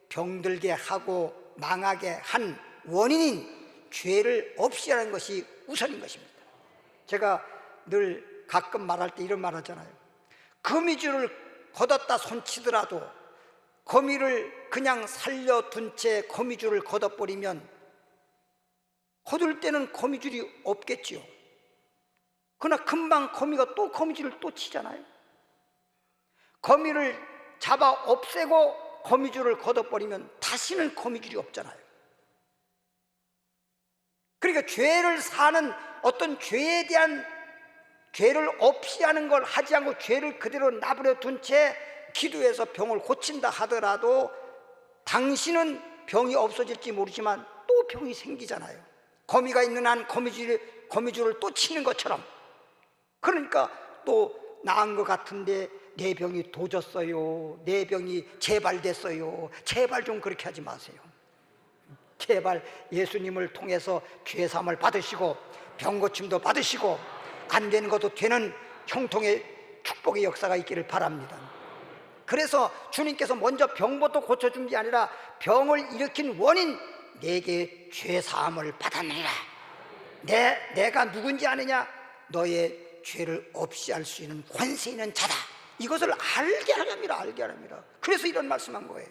D: 병들게 하고 망하게 한 원인인 죄를 없이 하는 것이 우선인 것입니다. 제가 늘 가끔 말할 때 이런 말 하잖아요. 거미줄을 걷었다 손치더라도 거미를 그냥 살려둔 채 거미줄을 걷어버리면 거둘 때는 거미줄이 없겠지요. 그러나 금방 거미가 또 거미줄을 또 치잖아요. 거미를 잡아 없애고 거미줄을 걷어버리면 다시는 거미줄이 없잖아요. 그러니까 죄를 사는, 어떤 죄에 대한 죄를 없이 하는 걸 하지 않고 죄를 그대로 놔버려 둔 채 기도해서 병을 고친다 하더라도 당신은 병이 없어질지 모르지만 또 병이 생기잖아요. 거미가 있는 한 거미줄을 또 치는 것처럼. 그러니까 또 나은 것 같은데 내 병이 도졌어요, 내 병이 재발됐어요. 제발 좀 그렇게 하지 마세요. 제발 예수님을 통해서 죄사함을 받으시고 병 고침도 받으시고 안 되는 것도 되는 형통의 축복의 역사가 있기를 바랍니다. 그래서 주님께서 먼저 병부터 고쳐준 게 아니라 병을 일으킨 원인, 내게 죄사함을 받았느니라. 내가 누군지 아느냐? 너의 죄를 없이 할 수 있는 권세 있는 자다. 이것을 알게 하랍니다. 알게 하랍니다. 그래서 이런 말씀한 거예요.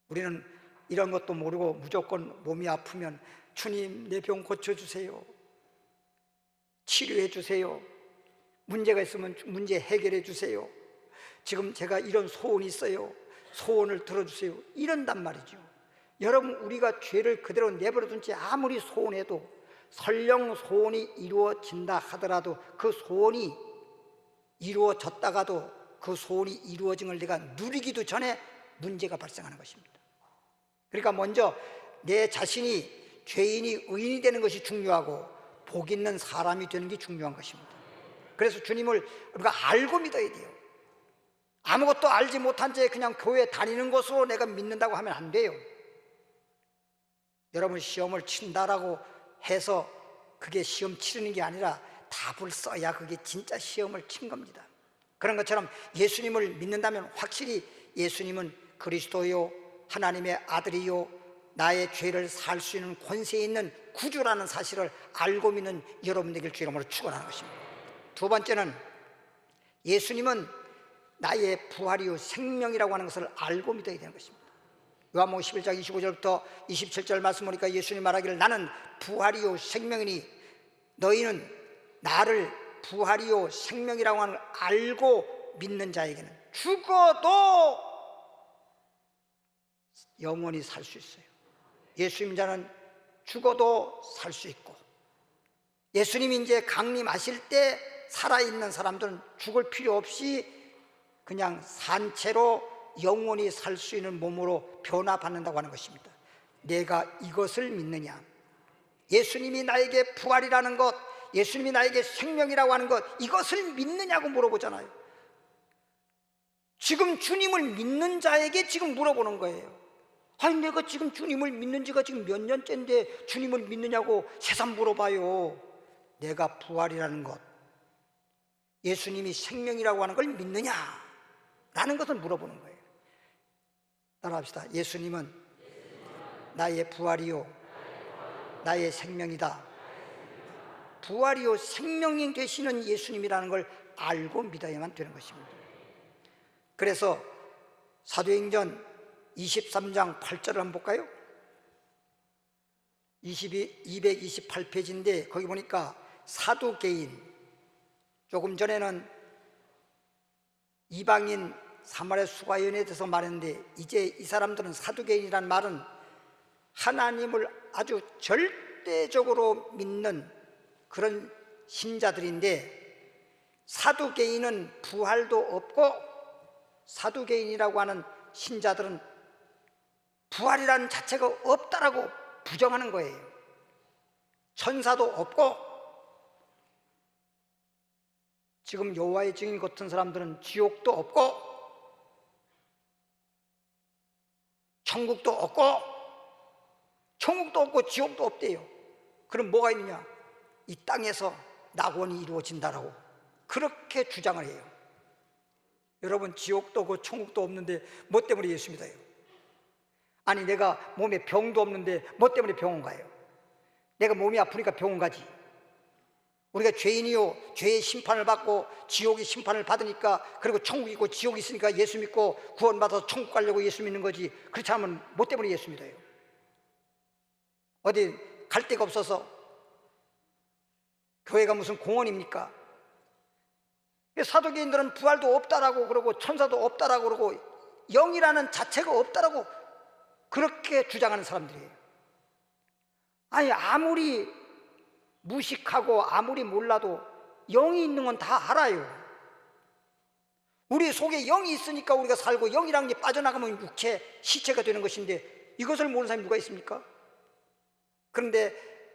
D: 우리는 이런 것도 모르고 무조건 몸이 아프면 주님 내 병 고쳐주세요, 치료해 주세요, 문제가 있으면 문제 해결해 주세요, 지금 제가 이런 소원이 있어요, 소원을 들어주세요, 이런단 말이죠. 여러분, 우리가 죄를 그대로 내버려둔 채 아무리 소원해도 설령 소원이 이루어진다 하더라도 그 소원이 이루어졌다가도 그 소원이 이루어진 걸 내가 누리기도 전에 문제가 발생하는 것입니다. 그러니까 먼저 내 자신이 죄인이 의인이 되는 것이 중요하고 복 있는 사람이 되는 게 중요한 것입니다. 그래서 주님을 우리가 알고 믿어야 돼요. 아무것도 알지 못한 채 그냥 교회 다니는 것으로 내가 믿는다고 하면 안 돼요. 여러분, 시험을 친다라고 해서 그게 시험 치르는 게 아니라 답을 써야 그게 진짜 시험을 친 겁니다. 그런 것처럼 예수님을 믿는다면 확실히 예수님은 그리스도요, 하나님의 아들이요, 나의 죄를 살 수 있는 권세 있는 구주라는 사실을 알고 믿는 여러분 되길 주 이름으로 축원하는 것입니다. 두 번째는 예수님은 나의 부활이요 생명이라고 하는 것을 알고 믿어야 되는 것입니다. 요한복음 11장 25절부터 27절 말씀 보니까 예수님 말하기를 나는 부활이요 생명이니 너희는 나를 부활이요 생명이라고 하는 걸 알고 믿는 자에게는 죽어도 영원히 살 수 있어요. 예수 믿는 자는 죽어도 살 수 있고, 예수님이 이제 강림하실 때 살아있는 사람들은 죽을 필요 없이 그냥 산 채로 영원히 살 수 있는 몸으로 변화받는다고 하는 것입니다. 내가 이것을 믿느냐? 예수님이 나에게 부활이라는 것, 예수님이 나에게 생명이라고 하는 것, 이것을 믿느냐고 물어보잖아요. 지금 주님을 믿는 자에게 지금 물어보는 거예요. 아니, 내가 지금 주님을 믿는 지가 지금 몇 년째인데 주님을 믿느냐고 새삼 물어봐요. 내가 부활이라는 것, 예수님이 생명이라고 하는 걸 믿느냐? 라는 것을 물어보는 거예요. 따라합시다. 예수님은 나의 부활이요 나의 생명이다. 부활이요 생명이 되시는 예수님이라는 걸 알고 믿어야만 되는 것입니다. 그래서 사도행전 23장 8절을 한번 볼까요? 228페이지인데 거기 보니까 사두개인, 조금 전에는 이방인 사마리아 수가인에 대해서 말했는데 이제 이 사람들은 사두개인이란 말은 하나님을 아주 절대적으로 믿는 그런 신자들인데, 사두개인은 부활도 없고 사두개인이라고 하는 신자들은 부활이라는 자체가 없다라고 부정하는 거예요. 천사도 없고, 지금 여호와의 증인 같은 사람들은 지옥도 없고 천국도 없고 천국도 없고 지옥도 없대요. 그럼 뭐가 있느냐? 이 땅에서 낙원이 이루어진다라고 그렇게 주장을 해요. 여러분, 지옥도 없고 천국도 없는데 뭐 때문에 예수 믿어요? 아니, 내가 몸에 병도 없는데 뭐 때문에 병원 가요? 내가 몸이 아프니까 병원 가지. 우리가 죄인이요, 죄의 심판을 받고 지옥의 심판을 받으니까, 그리고 천국이 있고 지옥이 있으니까 예수 믿고 구원받아서 천국 가려고 예수 믿는 거지. 그렇지 않으면 뭐 때문에 예수 믿어요? 어디 갈 데가 없어서? 교회가 무슨 공원입니까? 사도개인들은 부활도 없다라고 그러고 천사도 없다라고 그러고 영이라는 자체가 없다라고 그렇게 주장하는 사람들이에요. 아니, 아무리 무식하고 아무리 몰라도 영이 있는 건 다 알아요. 우리 속에 영이 있으니까 우리가 살고, 영이라는 게 빠져나가면 육체, 시체가 되는 것인데 이것을 모르는 사람이 누가 있습니까? 그런데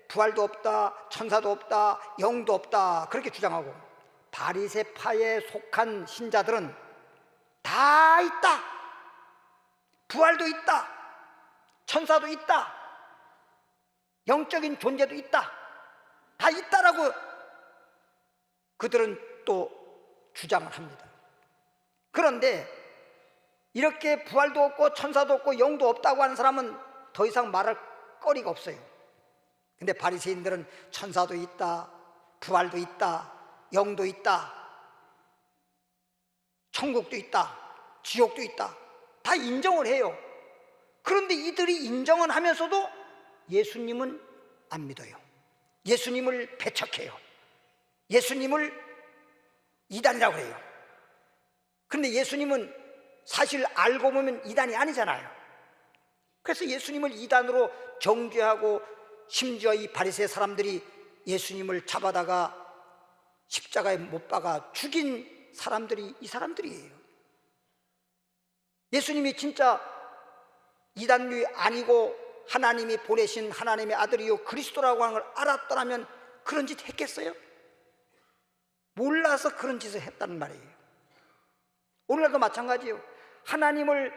D: 부활도 없다, 천사도 없다, 영도 없다 그렇게 주장하고, 바리새파에 속한 신자들은 다 있다, 부활도 있다, 천사도 있다, 영적인 존재도 있다, 다 있다라고 그들은 또 주장을 합니다. 그런데 이렇게 부활도 없고 천사도 없고 영도 없다고 하는 사람은 더 이상 말할 거리가 없어요. 근데 바리새인들은 천사도 있다, 부활도 있다, 영도 있다, 천국도 있다, 지옥도 있다, 다 인정을 해요. 그런데 이들이 인정은 하면서도 예수님은 안 믿어요. 예수님을 배척해요. 예수님을 이단이라고 해요. 그런데 예수님은 사실 알고 보면 이단이 아니잖아요. 그래서 예수님을 이단으로 정죄하고, 심지어 이 바리새 사람들이 예수님을 잡아다가 십자가에 못 박아 죽인 사람들이 이 사람들이에요. 예수님이 진짜 이단류이 아니고 하나님이 보내신 하나님의 아들이요 그리스도라고 하는 걸 알았더라면 그런 짓 했겠어요? 몰라서 그런 짓을 했다는 말이에요. 오늘날도 마찬가지예요. 하나님을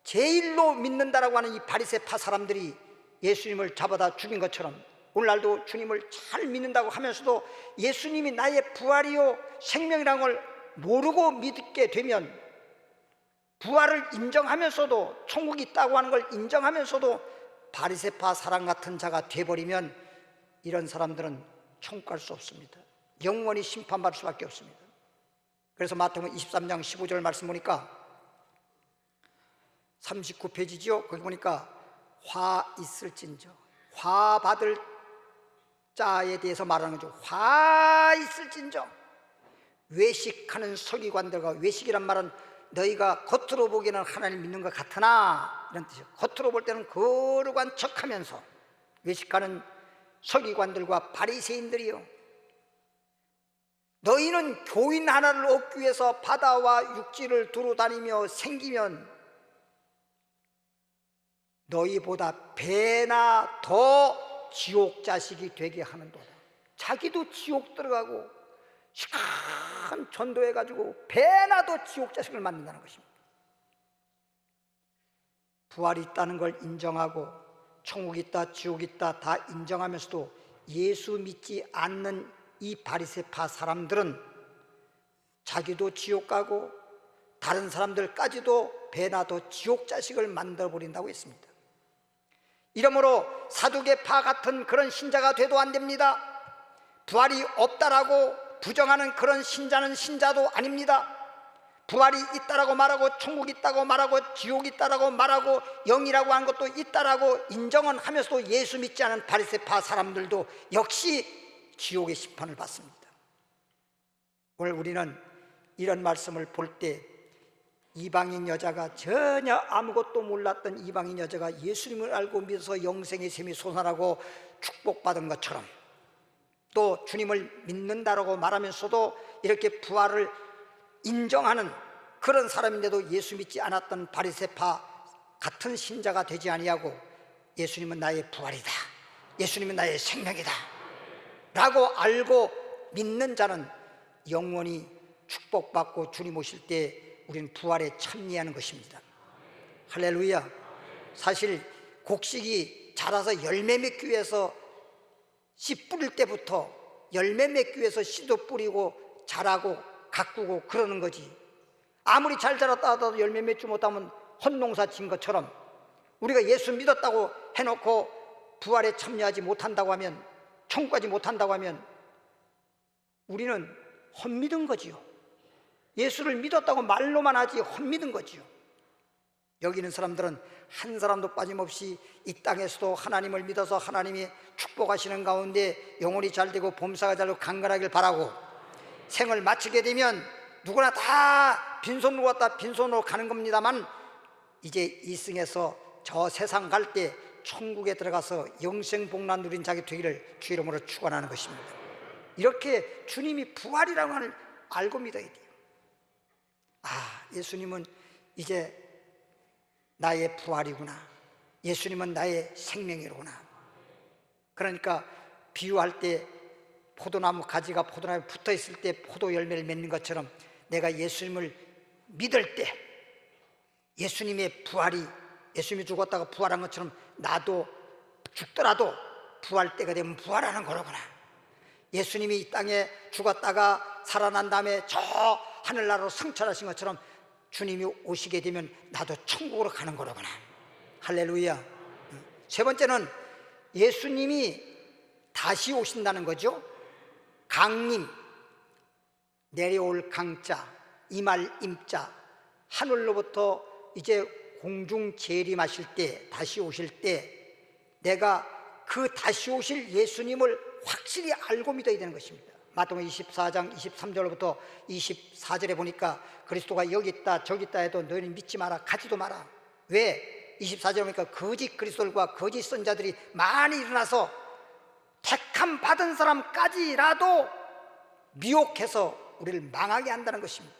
D: 제일로 믿는다라고 하는 이 바리새파 사람들이 예수님을 잡아다 죽인 것처럼, 오늘날도 주님을 잘 믿는다고 하면서도 예수님이 나의 부활이요 생명이라는 걸 모르고 믿게 되면, 부활을 인정하면서도 천국이 있다고 하는 걸 인정하면서도 바리새파 사람 같은 자가 돼버리면 이런 사람들은 천국 갈 수 없습니다. 영원히 심판받을 수밖에 없습니다. 그래서 마태복음 23장 15절 말씀 보니까 39페이지죠. 거기 보니까 화 있을진저, 화 받을 자에 대해서 말하는 거죠. 화 있을진저, 외식하는 서기관들과, 외식이란 말은 너희가 겉으로 보기에는 하나님 믿는 것 같으나, 이런 뜻이에요. 겉으로 볼 때는 거룩한 척하면서 외식하는 서기관들과 바리새인들이요, 너희는 교인 하나를 얻기 위해서 바다와 육지를 두루 다니며 생기면 너희보다 배나 더 지옥 자식이 되게 하는도다. 자기도 지옥 들어가고 시간 전도해가지고 배나 더 지옥 자식을 만든다는 것입니다. 부활이 있다는 걸 인정하고 천국이 있다, 지옥이 있다 다 인정하면서도 예수 믿지 않는 이 바리새파 사람들은 자기도 지옥 가고 다른 사람들까지도 배나 더 지옥 자식을 만들어 버린다고 했습니다. 이러므로 사두개파 같은 그런 신자가 돼도 안 됩니다. 부활이 없다라고 부정하는 그런 신자는 신자도 아닙니다. 부활이 있다라고 말하고 천국이 있다고 말하고 지옥이 있다라고 말하고 영이라고 하는 것도 있다라고 인정은 하면서도 예수 믿지 않은 바리새파 사람들도 역시 지옥의 심판을 받습니다. 오늘 우리는 이런 말씀을 볼 때 이방인 여자가 전혀 아무것도 몰랐던 이방인 여자가 예수님을 알고 믿어서 영생의 셈이 솟아나고 축복받은 것처럼, 또 주님을 믿는다라고 말하면서도 이렇게 부활을 인정하는 그런 사람인데도 예수 믿지 않았던 바리새파 같은 신자가 되지 아니하고 예수님은 나의 부활이다, 예수님은 나의 생명이다 라고 알고 믿는 자는 영원히 축복받고 주님 오실 때 우리는 부활에 참여하는 것입니다. 할렐루야. 사실 곡식이 자라서 열매 맺기 위해서 씨 뿌릴 때부터 열매 맺기 위해서 씨도 뿌리고 자라고 가꾸고 그러는 거지. 아무리 잘 자랐다 하더라도 열매 맺지 못하면 헛농사 진 것처럼 우리가 예수 믿었다고 해놓고 부활에 참여하지 못한다고 하면, 천국까지 못한다고 하면 우리는 헛믿은 거지요. 예수를 믿었다고 말로만 하지 헛믿은 거지요. 여기 있는 사람들은 한 사람도 빠짐없이 이 땅에서도 하나님을 믿어서 하나님이 축복하시는 가운데 영혼이 잘되고 범사가 잘되고 강건하길 바라고, 생을 마치게 되면 누구나 다 빈손으로 왔다 빈손으로 가는 겁니다만 이제 이승에서 저 세상 갈 때 천국에 들어가서 영생복락 누린 자기 되기를 주 이름으로 축원하는 것입니다. 이렇게 주님이 부활이라고 하는 알고 믿어야 돼요. 예수님은 이제 나의 부활이구나, 예수님은 나의 생명이로구나. 그러니까 비유할 때 포도나무 가지가 포도나무에 붙어 있을 때 포도 열매를 맺는 것처럼 내가 예수님을 믿을 때 예수님의 부활이, 예수님이 죽었다가 부활한 것처럼 나도 죽더라도 부활 때가 되면 부활하는 거로구나. 예수님이 이 땅에 죽었다가 살아난 다음에 저 하늘나라로 승천하신 것처럼 주님이 오시게 되면 나도 천국으로 가는 거로구나. 할렐루야. 세 번째는 예수님이 다시 오신다는 거죠. 강림, 내려올 강자, 임할 임자, 하늘로부터 이제 공중 재림하실 때, 다시 오실 때 내가 그 다시 오실 예수님을 확실히 알고 믿어야 되는 것입니다. 마태복음 24장 23절부터 24절에 보니까 그리스도가 여기 있다 저기 있다 해도 너희는 믿지 마라, 가지도 마라. 왜? 24절에 보니까 거짓 그리스도들과 거짓 선자들이 많이 일어나서 택함 받은 사람까지라도 미혹해서 우리를 망하게 한다는 것입니다.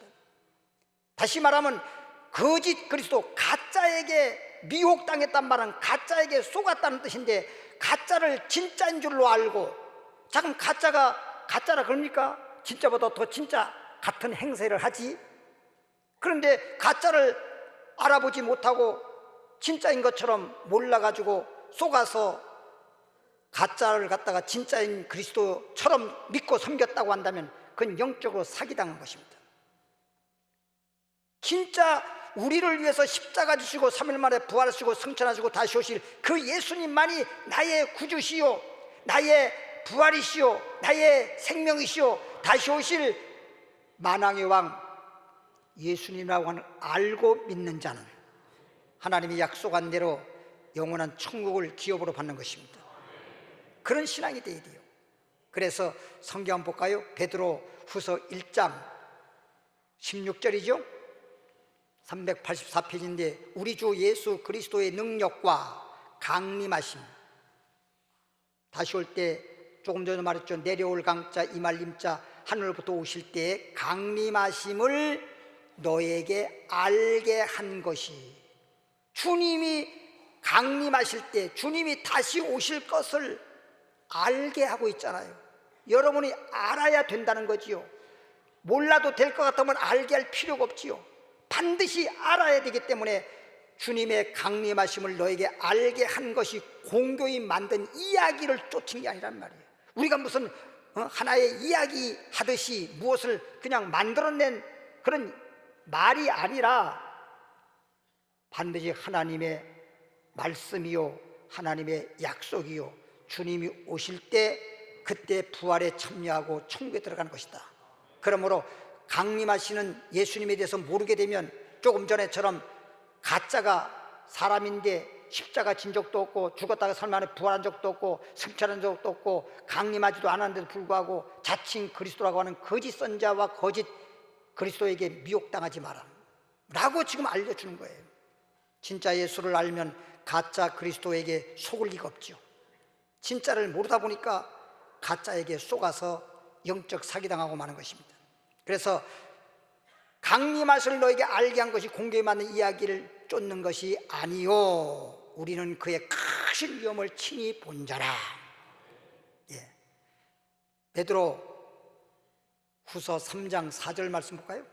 D: 다시 말하면 거짓 그리스도, 가짜에게 미혹당했단 말은 가짜에게 속았다는 뜻인데, 가짜를 진짜인 줄로 알고, 자 그럼 가짜가 가짜라 그럽니까? 진짜보다 더 진짜 같은 행세를 하지. 그런데 가짜를 알아보지 못하고 진짜인 것처럼 몰라가지고 속아서 가짜를 갖다가 진짜인 그리스도처럼 믿고 섬겼다고 한다면 그건 영적으로 사기당한 것입니다. 진짜 우리를 위해서 십자가 지시고 3일 만에 부활하시고 승천하시고 다시 오실 그 예수님만이 나의 구주시요, 나의 부활이시요, 나의 생명이시요, 다시 오실 만왕의 왕 예수님이라고 하는 알고 믿는 자는 하나님이 약속한 대로 영원한 천국을 기업으로 받는 것입니다. 그런 신앙이 되어야 돼요. 그래서 성경 한번 볼까요? 베드로 후서 1장 16절이죠 384페이지인데 우리 주 예수 그리스도의 능력과 강림하심, 다시 올 때 조금 전에 말했죠. 내려올 강자 임할 임자, 하늘로부터 오실 때 강림하심을 너에게 알게 한 것이, 주님이 강림하실 때 주님이 다시 오실 것을 알게 하고 있잖아요. 여러분이 알아야 된다는 거지요. 몰라도 될 것 같으면 알게 할 필요가 없지요. 반드시 알아야 되기 때문에 주님의 강림하심을 너에게 알게 한 것이 공교히 만든 이야기를 쫓은 게 아니란 말이에요. 우리가 무슨 하나의 이야기 하듯이 무엇을 그냥 만들어낸 그런 말이 아니라 반드시 하나님의 말씀이요, 하나님의 약속이요, 주님이 오실 때 그때 부활에 참여하고 천국에 들어가는 것이다. 그러므로 강림하시는 예수님에 대해서 모르게 되면 조금 전에처럼 가짜가 사람인데 십자가 진 적도 없고 죽었다가 살만에 부활한 적도 없고 승천한 적도 없고 강림하지도 않았는데도 불구하고 자칭 그리스도라고 하는 거짓 선자와 거짓 그리스도에게 미혹당하지 마라 라고 지금 알려주는 거예요. 진짜 예수를 알면 가짜 그리스도에게 속을 리가 없죠. 진짜를 모르다 보니까 가짜에게 속아서 영적 사기당하고 마는 것입니다. 그래서 강림하실 너에게 알게 한 것이 공개에 맞는 이야기를 쫓는 것이 아니요 우리는 그의 크신 위엄을 친히 본 자라. 예. 베드로 후서 3장 4절 말씀 볼까요?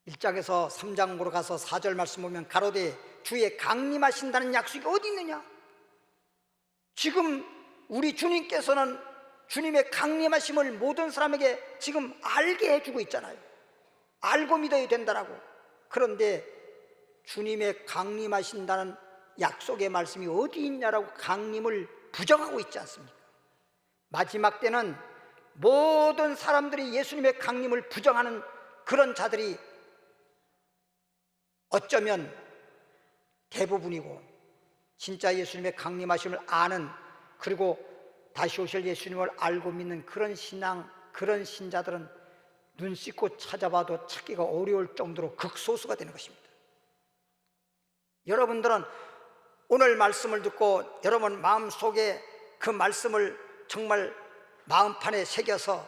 D: 1장에서 3장으로 가서 4절 말씀 보면 가로되 주의 강림하신다는 약속이 어디 있느냐? 지금 우리 주님께서는 주님의 강림하심을 모든 사람에게 지금 알게 해주고 있잖아요. 알고 믿어야 된다라고. 그런데 주님의 강림하신다는 약속의 말씀이 어디 있냐라고 강림을 부정하고 있지 않습니까? 마지막 때는 모든 사람들이 예수님의 강림을 부정하는 그런 자들이 어쩌면 대부분이고, 진짜 예수님의 강림하심을 아는, 그리고 다시 오실 예수님을 알고 믿는 그런 신앙, 그런 신자들은 눈 씻고 찾아봐도 찾기가 어려울 정도로 극소수가 되는 것입니다. 여러분들은 오늘 말씀을 듣고 여러분 마음속에 그 말씀을 정말 마음판에 새겨서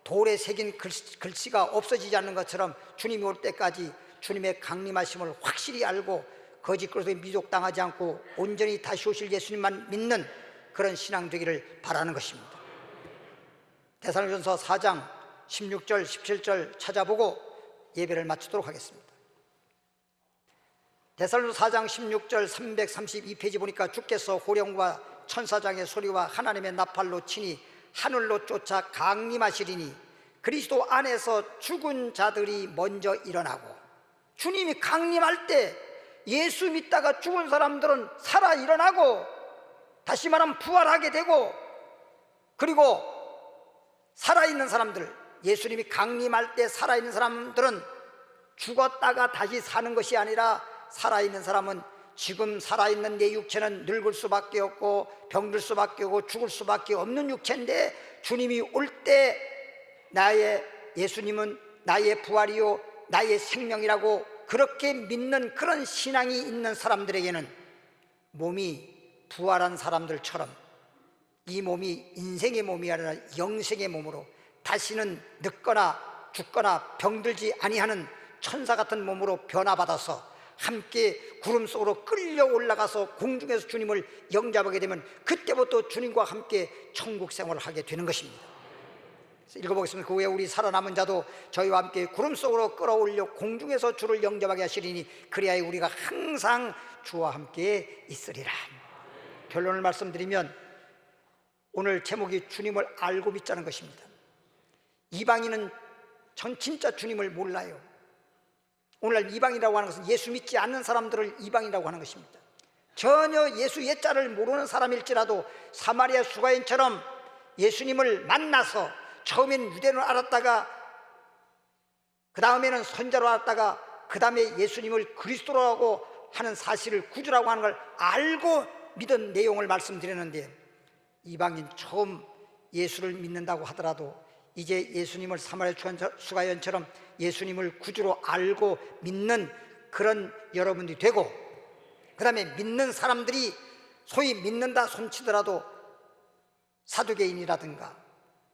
D: 돌에 새긴 글씨가 없어지지 않는 것처럼 주님이 올 때까지 주님의 강림하심을 확실히 알고 거짓 그리스도에 미혹당하지 않고 온전히 다시 오실 예수님만 믿는 그런 신앙 되기를 바라는 것입니다. 데살로니가전서 4장 16절 17절 찾아보고 예배를 마치도록 하겠습니다. 데살로니가 4장 16절 332페이지 보니까 주께서 호령과 천사장의 소리와 하나님의 나팔로 치니 하늘로 쫓아 강림하시리니 그리스도 안에서 죽은 자들이 먼저 일어나고, 주님이 강림할 때 예수 믿다가 죽은 사람들은 살아 일어나고, 다시 말하면 부활하게 되고, 그리고 살아있는 사람들, 예수님이 강림할 때 살아있는 사람들은 죽었다가 다시 사는 것이 아니라, 살아있는 사람은 지금 살아있는 내 육체는 늙을 수밖에 없고 병들 수밖에 없고 죽을 수밖에 없는 육체인데, 주님이 올 때 나의 예수님은 나의 부활이요 나의 생명이라고 그렇게 믿는 그런 신앙이 있는 사람들에게는 몸이 부활한 사람들처럼 이 몸이 인생의 몸이 아니라 영생의 몸으로 다시는 늙거나 죽거나 병들지 아니하는 천사 같은 몸으로 변화받아서 함께 구름 속으로 끌려 올라가서 공중에서 주님을 영접하게 되면 그때부터 주님과 함께 천국 생활을 하게 되는 것입니다. 읽어보겠습니다. 그 후에 우리 살아남은 자도 저희와 함께 구름 속으로 끌어올려 공중에서 주를 영접하게 하시리니 그리하여 우리가 항상 주와 함께 있으리라. 결론을 말씀드리면 오늘 제목이 주님을 알고 믿자는 것입니다. 이방인은 전 진짜 주님을 몰라요. 오늘날 이방이라고 하는 것은 예수 믿지 않는 사람들을 이방이라고 하는 것입니다. 전혀 예수 옛자를 모르는 사람일지라도 사마리아 수가인처럼 예수님을 만나서 처음에는 유대인을 알았다가 그 다음에는 선자로 알았다가 그 다음에 예수님을 그리스도라고 하는 사실을 구주라고 하는 걸 알고 믿은 내용을 말씀드렸는데, 이방인 처음 예수를 믿는다고 하더라도 이제 예수님을 사마리아 수가인처럼 예수님을 구주로 알고 믿는 그런 여러분들이 되고, 그 다음에 믿는 사람들이 소위 믿는다 손치더라도 사두개인이라든가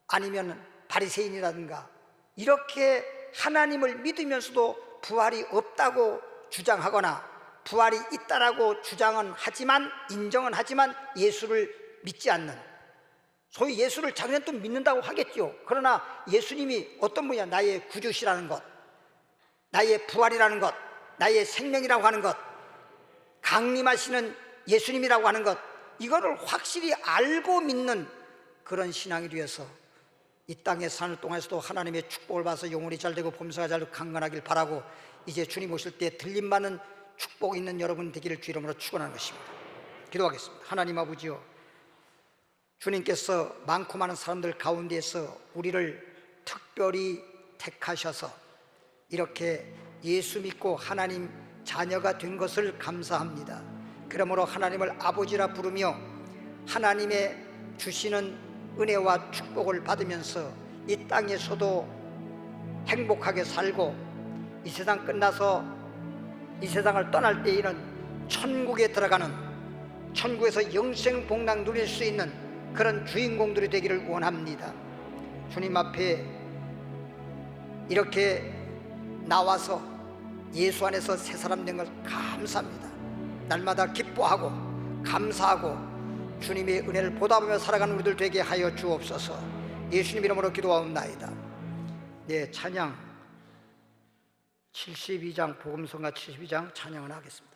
D: 아니면 바리새인이라든가 이렇게 하나님을 믿으면서도 부활이 없다고 주장하거나 부활이 있다라고 주장은 하지만 인정은 하지만 예수를 믿지 않는, 소위 예수를 자기는 또 믿는다고 하겠죠. 그러나 예수님이 어떤 분이야? 나의 구주시라는 것, 나의 부활이라는 것, 나의 생명이라고 하는 것, 강림하시는 예수님이라고 하는 것, 이거를 확실히 알고 믿는 그런 신앙이 되어서 이 땅에 사는 동안에서도 하나님의 축복을 받아서 영혼이 잘되고 범사가 잘되고 강건하길 바라고, 이제 주님 오실 때 들림받는 축복이 있는 여러분 되기를 주 이름으로 축원하는 것입니다. 기도하겠습니다. 하나님 아버지요, 주님께서 많고 많은 사람들 가운데에서 우리를 특별히 택하셔서 이렇게 예수 믿고 하나님 자녀가 된 것을 감사합니다. 그러므로 하나님을 아버지라 부르며 하나님의 주시는 은혜와 축복을 받으면서 이 땅에서도 행복하게 살고 이 세상 끝나서 이 세상을 떠날 때에는 천국에 들어가는, 천국에서 영생 복락 누릴 수 있는 그런 주인공들이 되기를 원합니다. 주님 앞에 이렇게 나와서 예수 안에서 새 사람 된 걸 감사합니다. 날마다 기뻐하고 감사하고 주님의 은혜를 보답하며 살아가는 우리들 되게 하여 주옵소서. 예수님 이름으로 기도하옵나이다. 네, 찬양 72장, 복음성가 72장 찬양을 하겠습니다.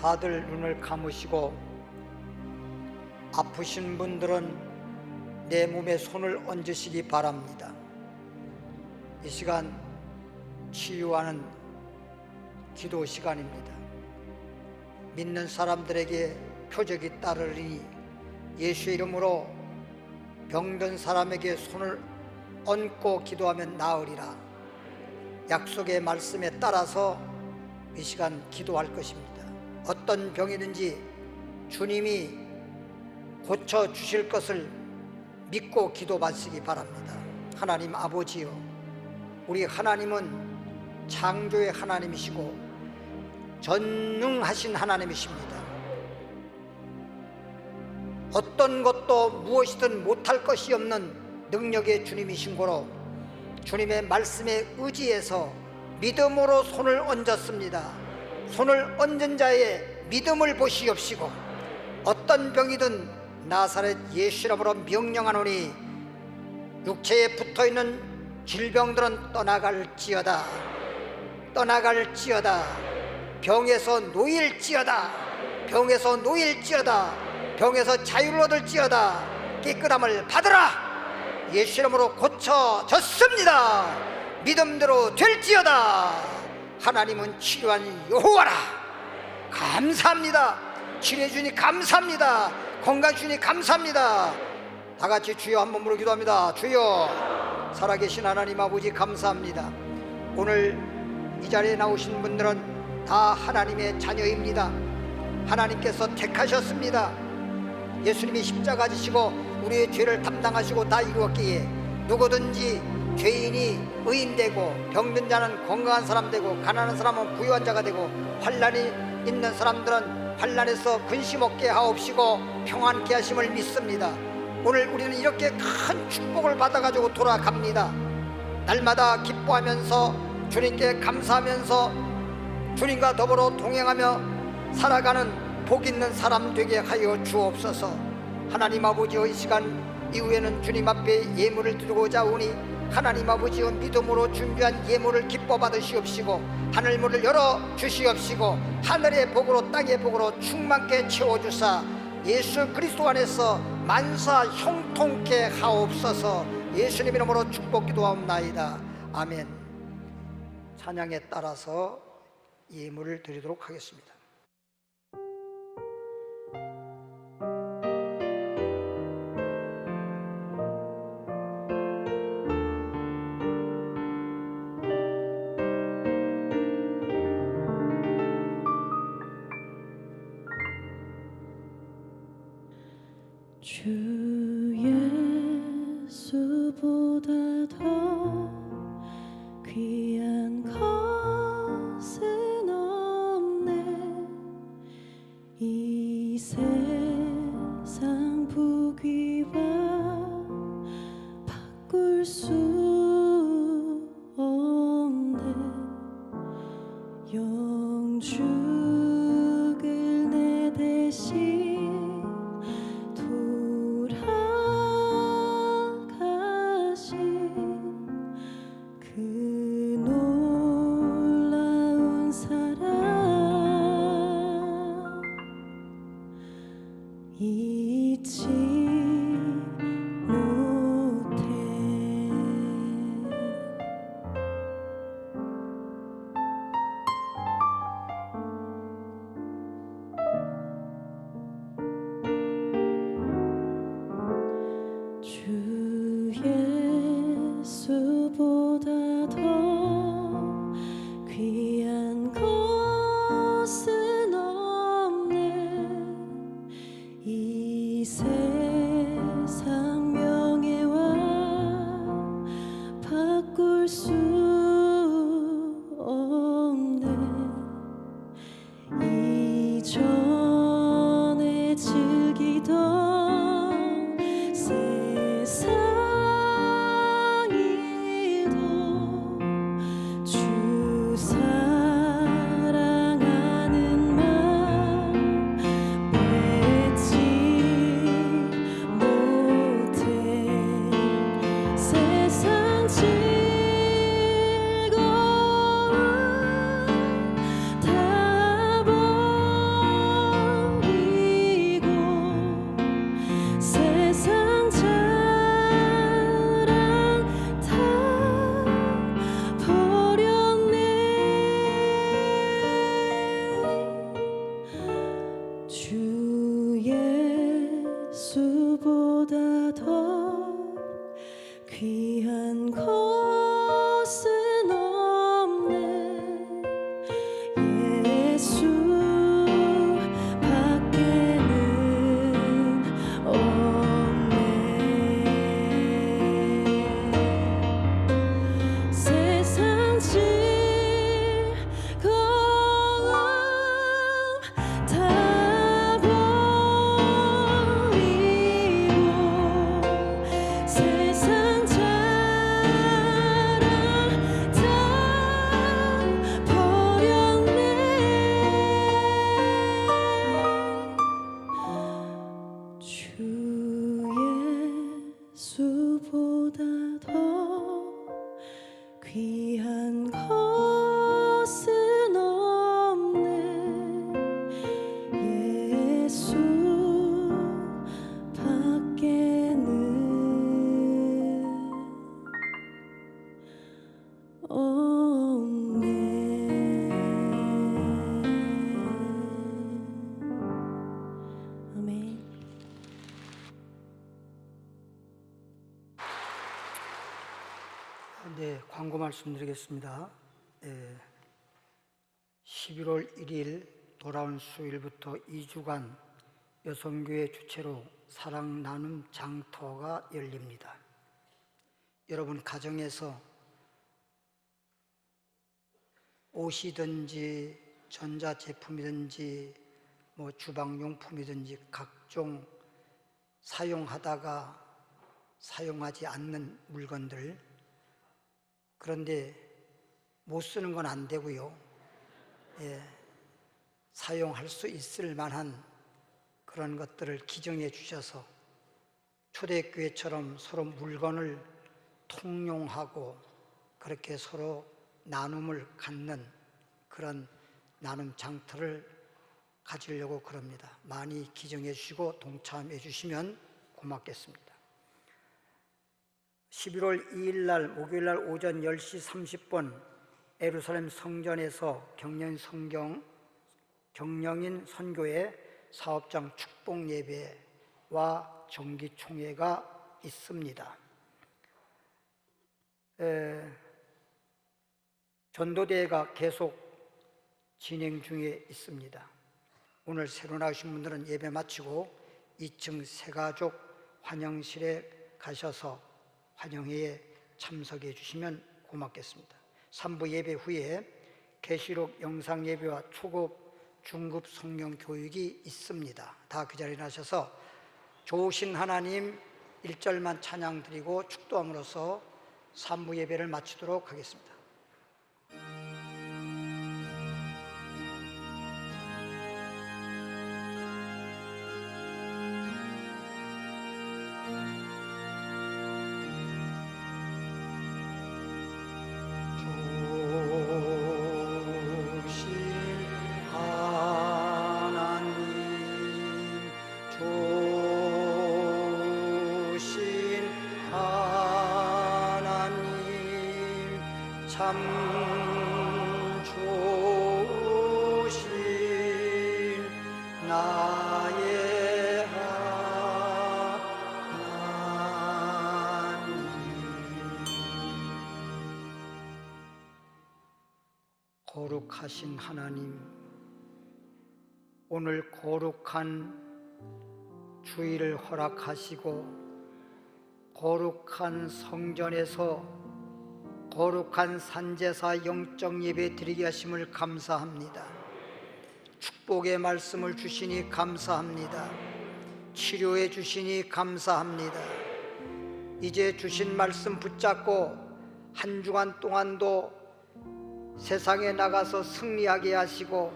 D: 다들 눈을 감으시고 아프신 분들은 내 몸에 손을 얹으시기 바랍니다. 이 시간 치유하는 기도 시간입니다. 믿는 사람들에게 표적이 따르리니 예수의 이름으로 병든 사람에게 손을 얹고 기도하면 나으리라. 약속의 말씀에 따라서 이 시간 기도할 것입니다. 어떤 병이든지 주님이 고쳐주실 것을 믿고 기도받으시기 바랍니다. 하나님 아버지요, 우리 하나님은 창조의 하나님이시고 전능하신 하나님이십니다. 어떤 것도 무엇이든 못할 것이 없는 능력의 주님이신 고로 주님의 말씀에 의지해서 믿음으로 손을 얹었습니다. 손을 얹은 자의 믿음을 보시옵시고 어떤 병이든 나사렛 예수 이름으로 명령하노니 육체에 붙어있는 질병들은 떠나갈지어다. 떠나갈지어다. 병에서 놓일지어다. 병에서 놓일지어다. 병에서 자유를 얻을지어다. 깨끗함을 받으라. 예수 이름으로 고쳐졌습니다. 믿음대로 될지어다. 하나님은 치료한 여호와라. 감사합니다. 치료해 주니 감사합니다. 건강 주니 감사합니다. 다 같이 주여 한 번으로 기도합니다. 주여, 살아계신 하나님 아버지 감사합니다. 오늘 이 자리에 나오신 분들은 다 하나님의 자녀입니다. 하나님께서 택하셨습니다. 예수님이 십자가 지시고 우리의 죄를 담당하시고 다 이루었기에 누구든지 죄인이 의인되고 병든 자는 건강한 사람 되고 가난한 사람은 부유한 자가 되고 환난이 있는 사람들은 환난에서 근심 없게 하옵시고 평안케 하심을 믿습니다. 오늘 우리는 이렇게 큰 축복을 받아가지고 돌아갑니다. 날마다 기뻐하면서 주님께 감사하면서 주님과 더불어 동행하며 살아가는 복 있는 사람 되게 하여 주옵소서. 하나님 아버지여, 이 시간 이후에는 주님 앞에 예물을 드리고자 오니 하나님 아버지여, 믿음으로 준비한 예물을 기뻐 받으시옵시고 하늘문을 열어 주시옵시고 하늘의 복으로 땅의 복으로 충만케 채워주사 예수 그리스도 안에서 만사 형통케 하옵소서. 예수님 이름으로 축복 기도하옵나이다. 아멘. 찬양에 따라서 예물을 드리도록 하겠습니다.
E: 주 예수보다 더 귀한 것은 없네. 이 세상 부귀와 바꿀 수 없네. 영죽을 내 대신
D: 말씀드리겠습니다. 11월 1일 돌아온 수요일부터 2주간 여성교회 주최로 사랑 나눔 장터가 열립니다. 여러분 가정에서 옷이든지 전자제품이든지 주방용품이든지 각종 사용하다가 사용하지 않는 물건들, 그런데 못 쓰는 건 안 되고요. 사용할 수 있을 만한 그런 것들을 기증해 주셔서 초대교회처럼 서로 물건을 통용하고 그렇게 서로 나눔을 갖는 그런 나눔 장터를 가지려고 그럽니다. 많이 기증해 주시고 동참해 주시면 고맙겠습니다. 11월 2일 날 목요일 날 오전 10시 30분 예루살렘 성전에서 경영인 선교회 사업장 축복 예배와 정기총회가 있습니다. 전도대회가 계속 진행 중에 있습니다. 오늘 새로 나오신 분들은 예배 마치고 2층 새가족 환영실에 가셔서 환영회에 참석해 주시면 고맙겠습니다. 3부 예배 후에 계시록 영상 예배와 초급, 중급 성경 교육이 있습니다. 다 그 자리에 나셔서 좋으신 하나님 1절만 찬양 드리고 축도함으로써 3부 예배를 마치도록 하겠습니다. 참 좋으신 나의 하나님, 거룩하신 하나님, 오늘 거룩한 주일을 허락하시고 거룩한 성전에서 거룩한 산제사 영적 예배 드리게 하심을 감사합니다. 축복의 말씀을 주시니 감사합니다. 치료해 주시니 감사합니다. 이제 주신 말씀 붙잡고 한 주간 동안도 세상에 나가서 승리하게 하시고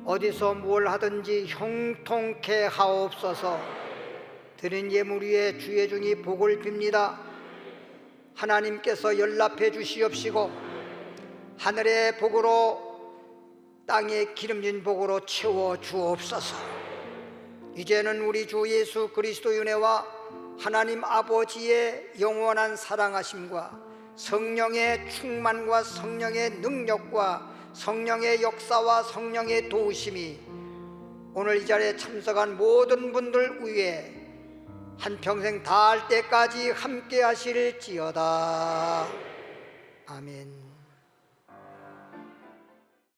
D: 어디서 뭘 하든지 형통케 하옵소서. 드린 예물 위에 주의 종이 복을 빕니다. 하나님께서 연락해 주시옵시고 하늘의 복으로 땅의 기름진 복으로 채워 주옵소서. 이제는 우리 주 예수 그리스도의 은혜와 하나님 아버지의 영원한 사랑하심과 성령의 충만과 성령의 능력과 성령의 역사와 성령의 도우심이 오늘 이 자리에 참석한 모든 분들 위에 한평생 다할 때까지 함께 하실지어다. 아멘.